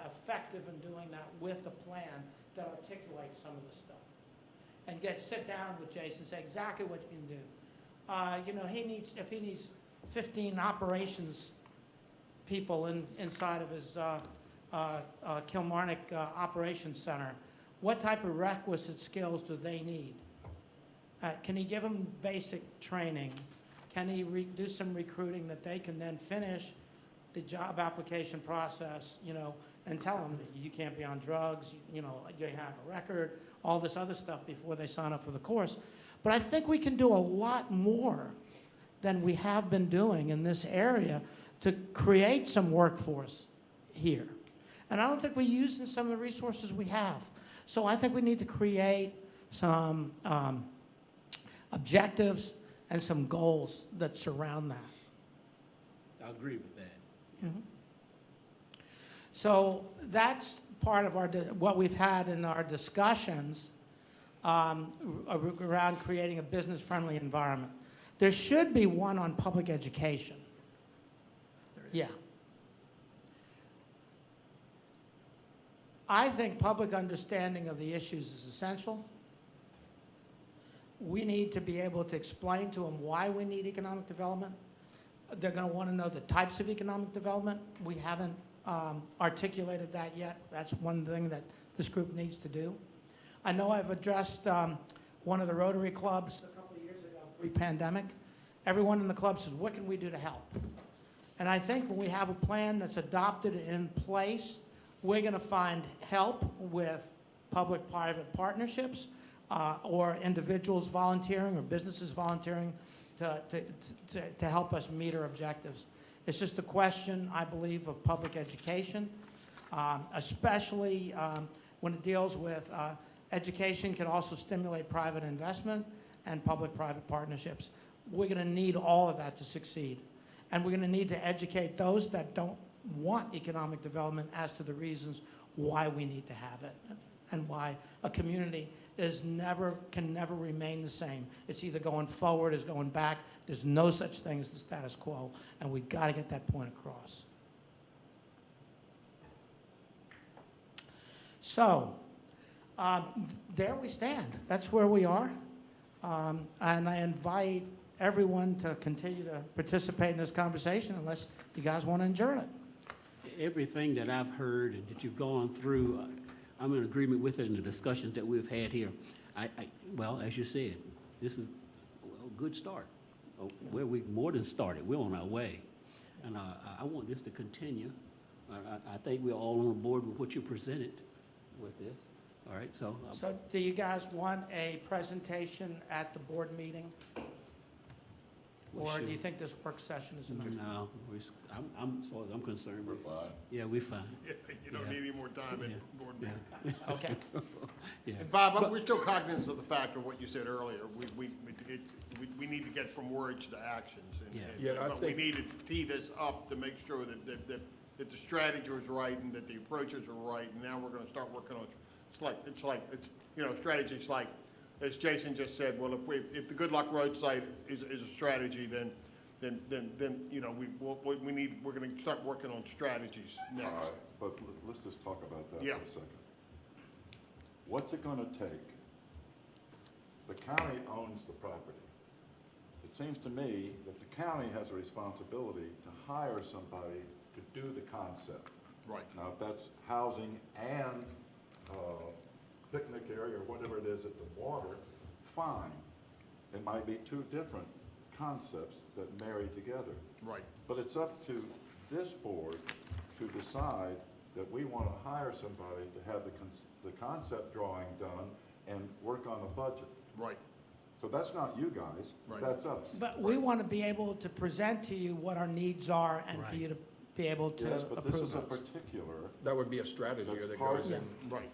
effective in doing that with a plan that articulates some of the stuff. And sit down with Jason and say exactly what you can do. You know, if he needs 15 operations people inside of his Kilmarnock Operations Center, what type of requisite skills do they need? Can he give them basic training? Can he do some recruiting that they can then finish the job application process, you know, and tell them you can't be on drugs, you know, you have a record, all this other stuff before they sign up for the course. But I think we can do a lot more than we have been doing in this area to create some workforce here. And I don't think we're using some of the resources we have. So I think we need to create some objectives and some goals that surround that. I agree with that. Mm-hmm. So that's part of what we've had in our discussions around creating a business-friendly environment. There should be one on public education. Yeah. I think public understanding of the issues is essential. We need to be able to explain to them why we need economic development. They're going to want to know the types of economic development. We haven't articulated that yet. That's one thing that this group needs to do. I know I've addressed one of the Rotary clubs a couple of years ago, pre-pandemic. Everyone in the club says, what can we do to help? And I think when we have a plan that's adopted in place, we're going to find help with public-private partnerships or individuals volunteering or businesses volunteering to help us meet our objectives. It's just a question, I believe, of public education, especially when it deals with education can also stimulate private investment and public-private partnerships. We're going to need all of that to succeed. And we're going to need to educate those that don't want economic development as to the reasons why we need to have it and why a community can never remain the same. It's either going forward or going back. There's no such thing as the status quo, and we've got to get that point across. So, there we stand. That's where we are. And I invite everyone to continue to participate in this conversation unless you guys want to adjourn it. Everything that I've heard and that you've gone through, I'm in agreement with it in the discussions that we've had here. Well, as you said, this is a good start. Where we more than started, we're on our way. And I want this to continue. I think we're all on board with what you presented with this. All right, so. So do you guys want a presentation at the board meeting? Or do you think this work session is enough? No, as far as I'm concerned. We're fine. Yeah, we're fine. You don't need any more time at Yeah. board meeting. Okay. Yeah. And Bob, we're still cognizant of the fact of what you said earlier. we need to get from words to actions. Yeah. Yeah, I But we think- need to tee this up to make sure that the strategy was right and that the approaches were right, and now we're gonna start working on, strategies like, as Jason just said, well, if the Good Luck Road site is a strategy, then, we're gonna start working on strategies All next. right, but let's just talk about that for Yeah. a second. What's it gonna take? The county owns the property. It seems to me that the county has a responsibility to hire somebody to do the concept. Right. Now, if that's housing and picnic area or whatever it is at the water, fine. It might be two different concepts that marry together. Right. But it's up to this board to decide that we want to hire somebody to have the concept drawing done and work on a budget. Right. So that's not you guys, Right. that's us. But we want to be able to present to you what our needs are and for Right. you to be able to Yes, but this approve is a those. particular, That would be a strategy That's that part goes of in. Right.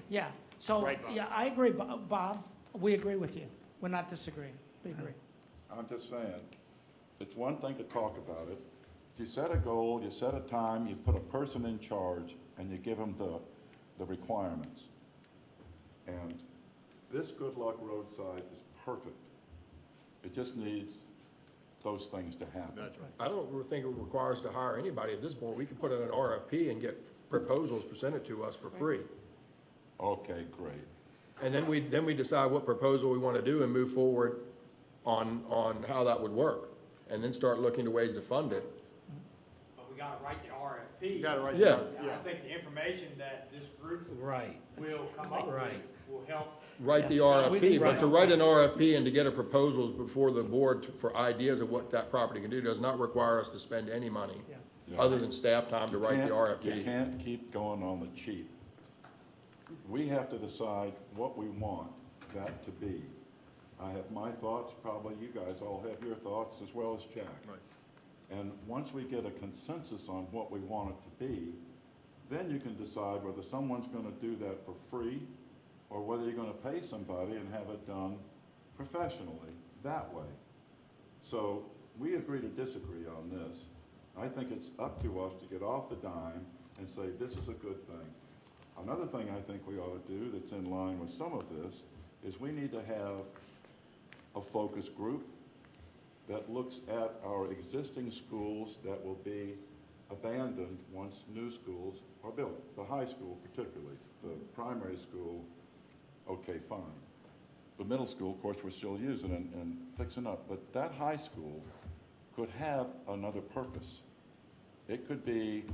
Yeah, so, Right, Bob. yeah, I agree, Bob. We agree with you. We're not disagreeing. We agree. I'm just saying, it's one thing to talk about it. If you set a goal, you set a time, you put a person in charge, and you give them the requirements. And this Good Luck Roadside is perfect. It just needs those things to happen. That's right. I don't think it requires to hire anybody at this point. We could put in an RFP and get proposals presented to us for free. Okay, great. And then we decide what proposal we want to do and move forward on how that would work. And then start looking to ways to fund it. But we gotta write the RFP. You got it right. Yeah. And I think the information that this group Right. will come up Right. with will help. Write the Yeah. We RFP, need- but to write an RFP and to get a proposals before the board for ideas of what that property can do does not require us to spend any money, Yeah. other than staff time to write the You RFP. can't keep going on the cheap. We have to decide what we want that to be. I have my thoughts, probably you guys all have your thoughts as well as Jack. Right. And once we get a consensus on what we want it to be, then you can decide whether someone's gonna do that for free or whether you're gonna pay somebody and have it done professionally that way. So we agree to disagree on this. I think it's up to us to get off the dime and say, this is a good thing. Another thing I think we ought to do that's in line with some of this is we need to have a focus group that looks at our existing schools that will be abandoned once new schools are built. The high school particularly, the primary school, okay, fine. The middle school, of course, we're still using and fixing up, but that high school could have another purpose. It could be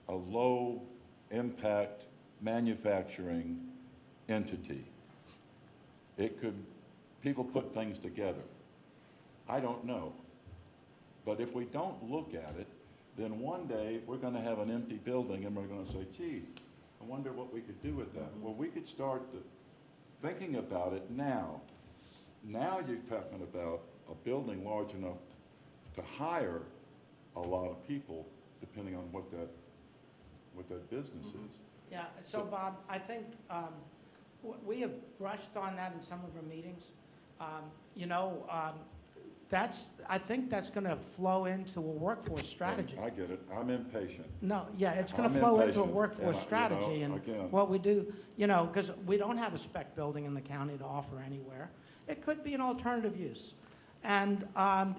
a low-impact manufacturing entity. It could, people put things together. I don't know. But if we don't look at it, then one day we're going to have an empty building and we're going to say, gee, I wonder what we could do with that. Well, we could start thinking about it now. Now you're talking about a building large enough to hire a lot of people, depending on what that business is. Yeah, so Bob, I think we have brushed on that in some of our meetings. I think that's going to flow into a workforce strategy. I get it. I'm impatient. No, yeah, it's going I'm to flow into a impatient, workforce and strategy, and again. what we do, because we don't have a spec building in the county to offer anywhere. It could be an alternative use. And, I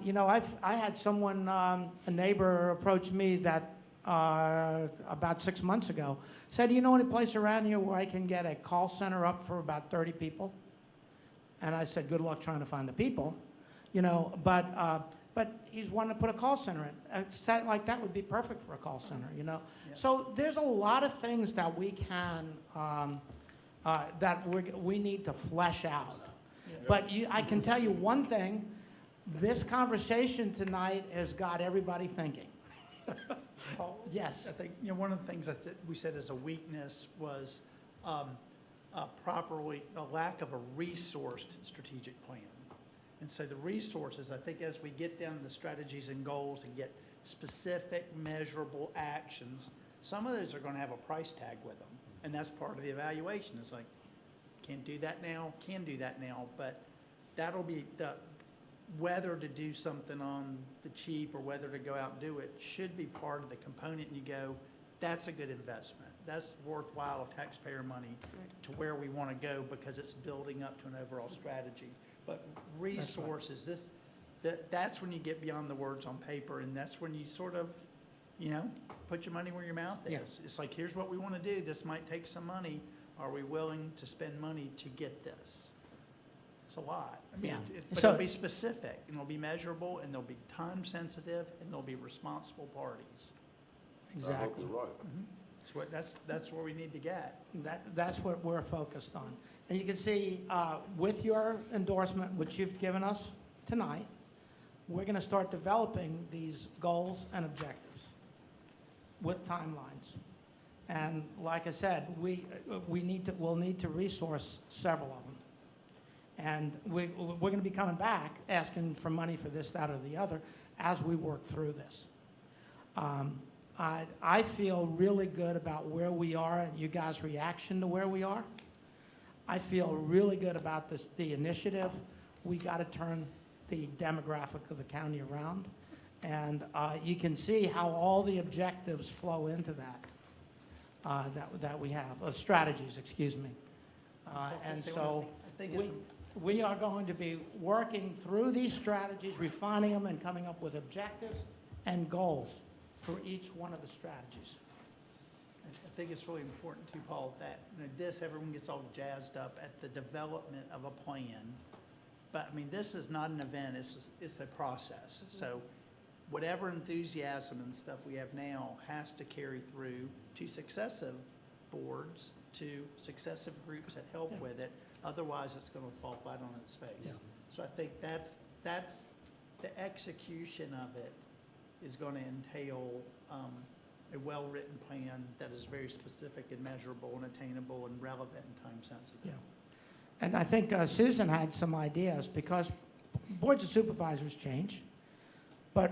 had someone, a neighbor approach me that, about 6 months ago, said, do you know any place around here where I can get a call center up for about 30 people? And I said, good luck trying to find the people, but he's wanting to put a call center in. A site like that would be perfect for a call center, So there's a lot of things that we can, we need to flesh out. But I can tell you one thing, this conversation tonight has got everybody thinking. Paul? Yes. I think, one of the things that we said as a weakness was a lack of a resourced strategic plan. And so the resources, I think as we get down to the strategies and goals and get specific measurable actions, some of those are going to have a price tag with them. And that's part of the evaluation. It's like, can't do that now, can do that now, but that'll be whether to do something on the cheap or whether to go out and do it should be part of the component, and you go, that's a good investment. That's worthwhile taxpayer money to where we want to go because it's building up to an overall strategy. But resources, that's when you get beyond the words on paper, and that's when you sort of, put your money where your mouth is. Yeah. It's like, here's what we want to do. This might take some money. Are we willing to spend money to get this? It's a lot. I mean, Yeah. but So- it'll be specific, and it'll be measurable, and they'll be time sensitive, and they'll be responsible parties. I hope Exactly. you're right. That's where we need to get. That's what we're focused on. And you can see, with your endorsement, which you've given us tonight, we're going to start developing these goals and objectives with timelines. And like I said, we'll need to resource several of them. And we're going to be coming back, asking for money for this, that, or the other, as we work through this. I feel really good about where we are and you guys' reaction to where we are. I feel really good about the initiative. We got to turn the demographic of the county around. And you can see how all the objectives flow into that we have, strategies, excuse me. And so we are going to be working through these strategies, refining them, and coming up with objectives and goals for each one of the strategies. I think it's really important too, Paul, that everyone gets all jazzed up at the development of a plan. But I mean, this is not an event, it's a process. So whatever enthusiasm and stuff we have now has to carry through to successive boards, to successive groups that help with it. Otherwise, it's going to fall flat on its face. Yeah. So I think that's the execution of it is going to entail a well-written plan that is very specific and measurable and attainable and relevant and time sensitive. Yeah. And I think Susan had some ideas, because boards of supervisors change, but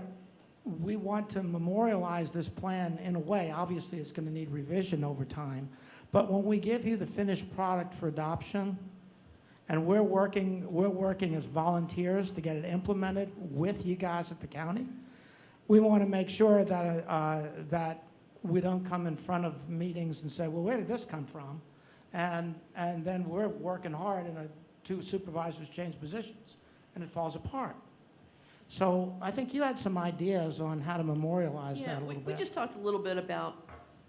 we want to memorialize this plan in a way. Obviously, it's going to need revision over time, but when we give you the finished product for adoption, and we're working as volunteers to get it implemented with you guys at the county, we want to make sure that we don't come in front of meetings and say, well, where did this come from? And then we're working hard and two supervisors change positions and it falls apart. So I think you had some ideas on how to memorialize that a little bit. We just talked a little bit about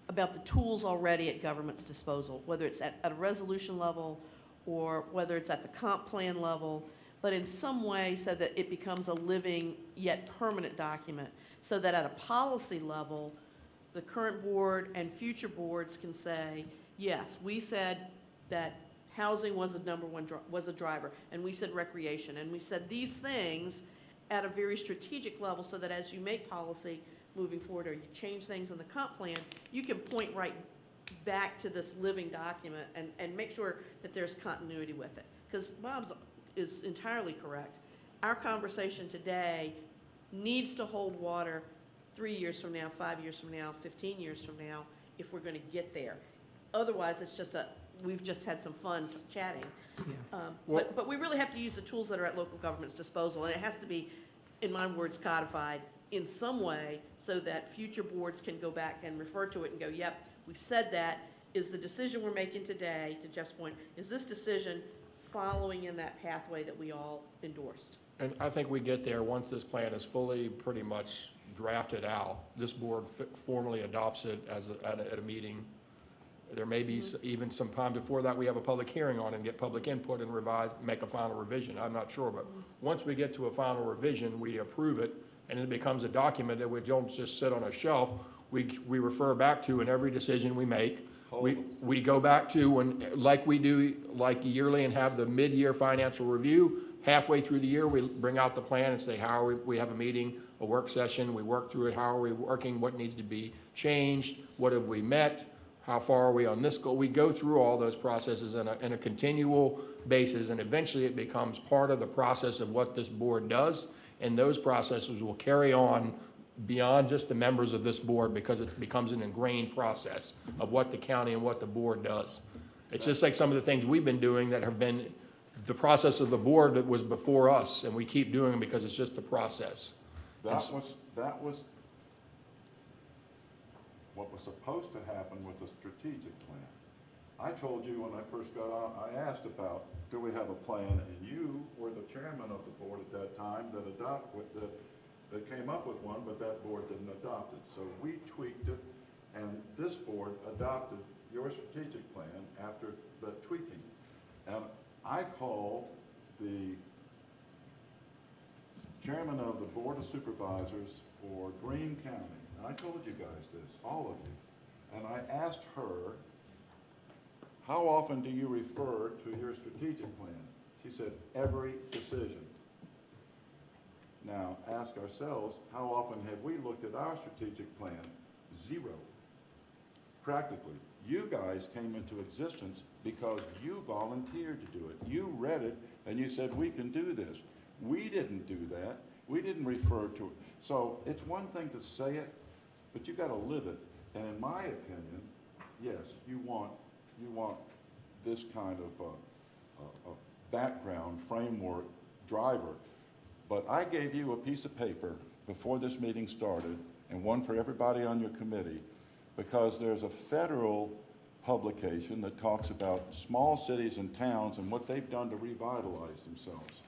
the tools already at government's disposal, whether it's at a resolution level or whether it's at the comp plan level, but in some way so that it becomes a living yet permanent document, so that at a policy level, the current board and future boards can say, yes, we said that housing was a driver, and we said recreation, and we said these things at a very strategic level, so that as you make policy moving forward or you change things in the comp plan, you can point right back to this living document and make sure that there's continuity with it. Because Bob's is entirely correct. Our conversation today needs to hold water 3 years from now, 5 years from now, 15 years from now, if we're going to get there. Otherwise, it's just we've just had some fun chatting. Yeah. But we really have to use the tools that are at local government's disposal, and it has to be, in my words, codified in some way so that future boards can go back and refer to it and go, yep, we said that. Is the decision we're making today, to Jeff's point, is this decision following in that pathway that we all endorsed? And I think we get there once this plan is fully pretty much drafted out. This board formally adopts it at a meeting. There may be even some time before that we have a public hearing on it and get public input and revise, make a final revision. I'm not sure, but once we get to a final revision, we approve it, and it becomes a document that we don't just sit on a shelf. We refer back to in every decision we make. We go back to, like we do yearly, and have the mid-year financial review. Halfway through the year, we bring out the plan and say, how are we have a meeting, a work session, we work through it, how are we working, what needs to be changed, what have we met, how far are we on this goal? We go through all those processes in a continual basis, and eventually it becomes part of the process of what this board does, and those processes will carry on beyond just the members of this board, because it becomes an ingrained process of what the county and what the board does. It's just like some of the things we've been doing that have been the process of the board that was before us, and we keep doing it because it's just the process. That was what was supposed to happen with the strategic plan. I told you when I first got on, I asked about, do we have a plan? And you were the chairman of the board at that time that came up with one, but that board didn't adopt it. So we tweaked it, and this board adopted your strategic plan after the tweaking. And I called the chairman of the Board of Supervisors for Greene County, and I told you guys this, all of you, and I asked her, how often do you refer to your strategic plan? She said, every decision. Now, ask ourselves, how often have we looked at our strategic plan? 0. Practically. You guys came into existence because you volunteered to do it. You read it, and you said, we can do this. We didn't do that. We didn't refer to it. So it's one thing to say it, but you got to live it. And in my opinion, yes, you want this kind of a background framework driver. But I gave you a piece of paper before this meeting started, and one for everybody on your committee, because there's a federal publication that talks about small cities and towns and what they've done to revitalize themselves.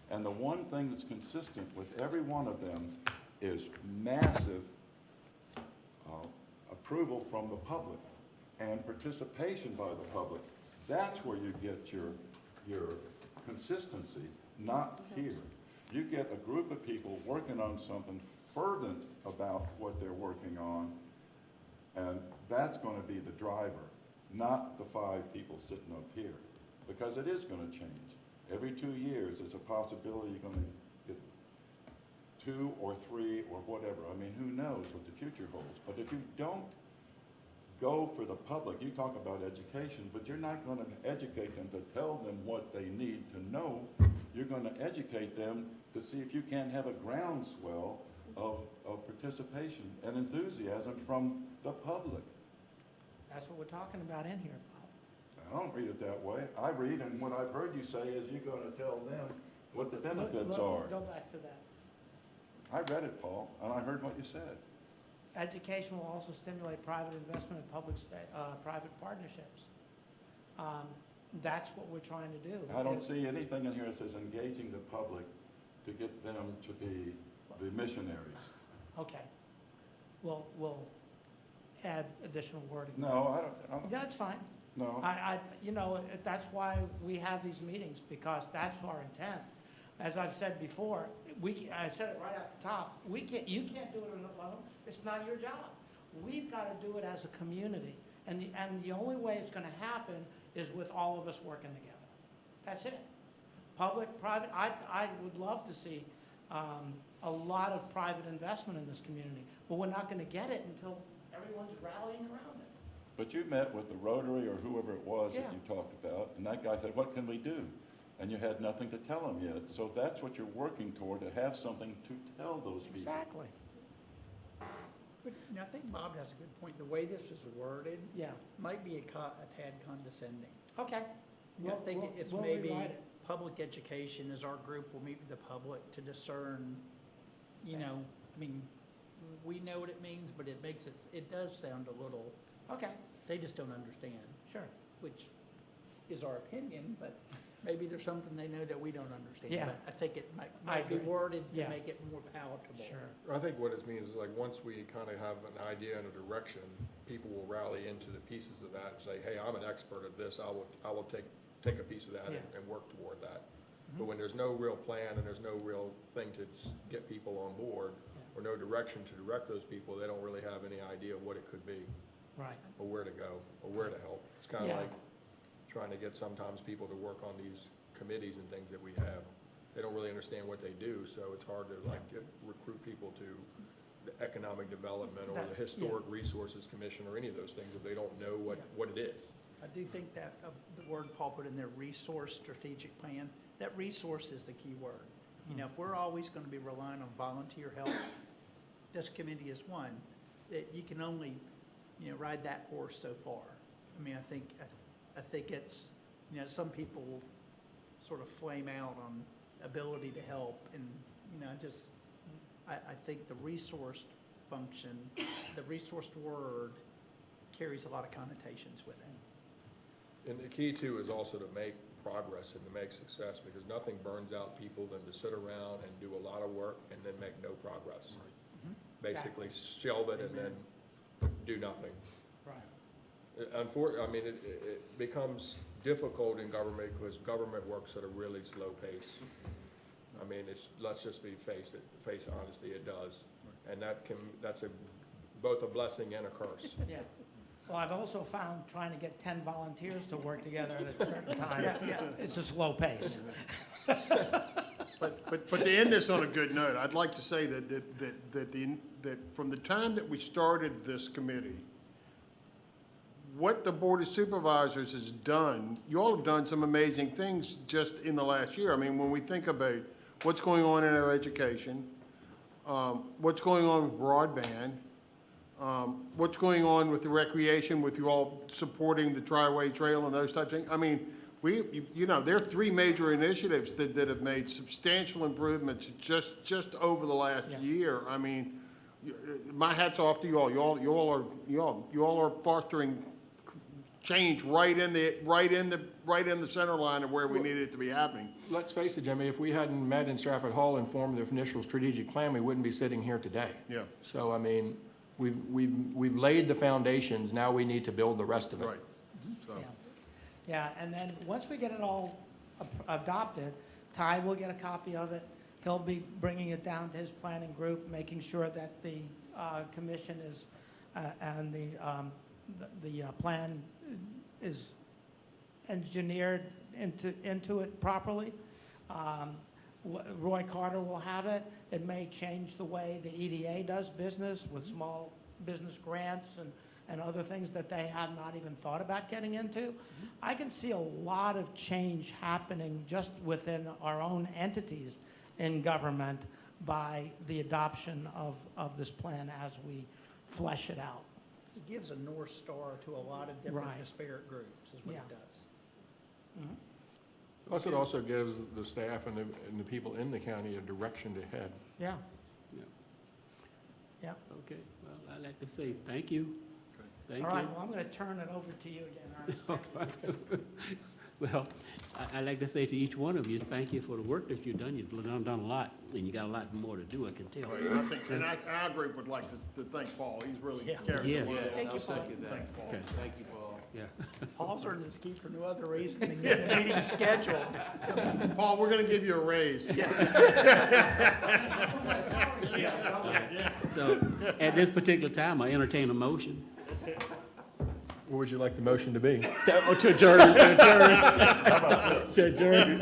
And the one thing that's consistent with every one of them is massive approval from the public and participation by the public. That's where you get your consistency, not here. You get a group of people working on something fervent about what they're working on, and that's going to be the driver, not the 5 people sitting up here, because it is going to change. Every 2 years, there's a possibility you're going to get 2 or 3 or whatever. I mean, who knows what the future holds. But if you don't go for the public, you talk about education, but you're not going to educate them to tell them what they need to know. You're going to educate them to see if you can't have a groundswell of participation and enthusiasm from the public. That's what we're talking about in here, Bob. I don't read it that way. I read, and what I've heard you say is you're going to tell them what the benefits are. Go back to that. I read it, Paul, and I heard what you said. Education will also stimulate private investment in private partnerships. That's what we're trying to do. I don't see anything in here that says engaging the public to get them to be the missionaries. Okay. We'll add additional wording. No, I don't. That's fine. No. That's why we have these meetings, because that's our intent. As I've said before, I said it right at the top, you can't do it alone. It's not your job. We've got to do it as a community. And the only way it's going to happen is with all of us working together. That's it. Public, private, I would love to see a lot of private investment in this community, but we're not going to get it until everyone's rallying around it. But you met with the Rotary or whoever it was that Yeah. you talked about, and that guy said, what can we do? And you had nothing to tell them yet. So that's what you're working toward, to have something to tell those people. Exactly. But I think Bob has a good point. The way this is worded Yeah. might be a tad condescending. Okay. I think it's we'll maybe rewrite it. public education as our group will meet with the public to discern, I mean, we know what it means, but it does sound a little, Okay, they just don't understand, sure. which is our opinion, but maybe there's something they know that we don't understand. Yeah. But I think it I might be agree. worded to Yeah. make it more palatable. Sure. I think what it means is like, once we kind of have an idea and a direction, people will rally into the pieces of that and say, hey, I'm an expert at this, I will take a piece of that Yeah. and work toward that. Mhm. But when there's no real plan and there's no real thing to get people on board, or no direction to direct those people, they don't really have any idea of what it could be, Right. or where to go, or where to help. It's kind of Yeah. like trying to get sometimes people to work on these committees and things that we have. They don't really understand what they do, so it's hard to recruit people to the Economic Development or That- the Historic Resources Commission or any of those things if they don't know what it is. I do think that the word Paul put in there, resource strategic plan, that resource is the key word. If we're always going to be relying on volunteer help, this committee is one, that you can only, ride that horse so far. I mean, I think it's, some people sort of flame out on ability to help. And, you know, I think the resourced function, the resourced word carries a lot of connotations with it. And the key too is also to make progress and to make success, because nothing burns out people than to sit around and do a lot of work and then make no progress. Basically shelve it and then do nothing. Right. I mean, it becomes difficult in government because government works at a really slow pace. I mean, let's just face honesty, it does. And that's both a blessing and a curse. Yeah. Well, I've also found trying to get 10 volunteers to work together at a certain time, it's a slow pace. But to end this on a good note, I'd like to say that from the time that we started this committee, what the Board of Supervisors has done, you all have done some amazing things just in the last year. I mean, when we think about what's going on in our education, what's going on with broadband, what's going on with the recreation, with you all supporting the Tri-Way Trail and those types of things. I mean, there are 3 major initiatives that have made substantial improvements just over the last year. I mean, my hat's off to you all. You all are fostering change right in the center line of where we needed it to be happening. Let's face it, Jimmy, if we hadn't met in Stratford Hall and formed the initial strategic plan, we wouldn't be sitting here today. Yeah. So, I mean, we've laid the foundations, now we need to build the rest of it. Right. So. Yeah, and then once we get it all adopted, Ty will get a copy of it. He'll be bringing it down to his planning group, making sure that the commission is, and the plan is engineered into it properly. Roy Carter will have it. It may change the way the EDA does business with small business grants and other things that they have not even thought about getting into. I can see a lot of change happening just within our own entities in government by the adoption of this plan as we flesh it out. It gives a North Star to a lot of different Right. disparate groups, is what Yeah. it does. Plus, it also gives the staff and the people in the county a direction to head. Yeah. Yeah. Yeah. Okay, well, I'd like to say thank you. Thank All right, you. well, I'm going to turn it over to you again, Ernest. Well, I'd like to say to each one of you, thank you for the work that you've done. You've done a lot, and you got a lot more to do, I can tell. And our group would like to thank Paul. He's really carried Yes. the load. Thank you, Paul. Thank Paul. Okay. Thank you, Paul. Yeah. Paul's earning his keep for no other reason than getting the meeting scheduled. Paul, we're gonna give you a raise. So, at this particular time, I entertain a motion. What would you like the motion to be? To adjourn, to adjourn.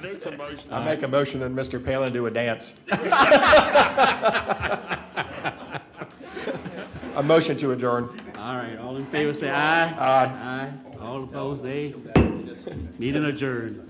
There's a motion. I make a motion that Mr. Palin do a dance. A motion to adjourn. All right, all in favor say aye. Aye. Aye. All opposed, nay. Meeting adjourned.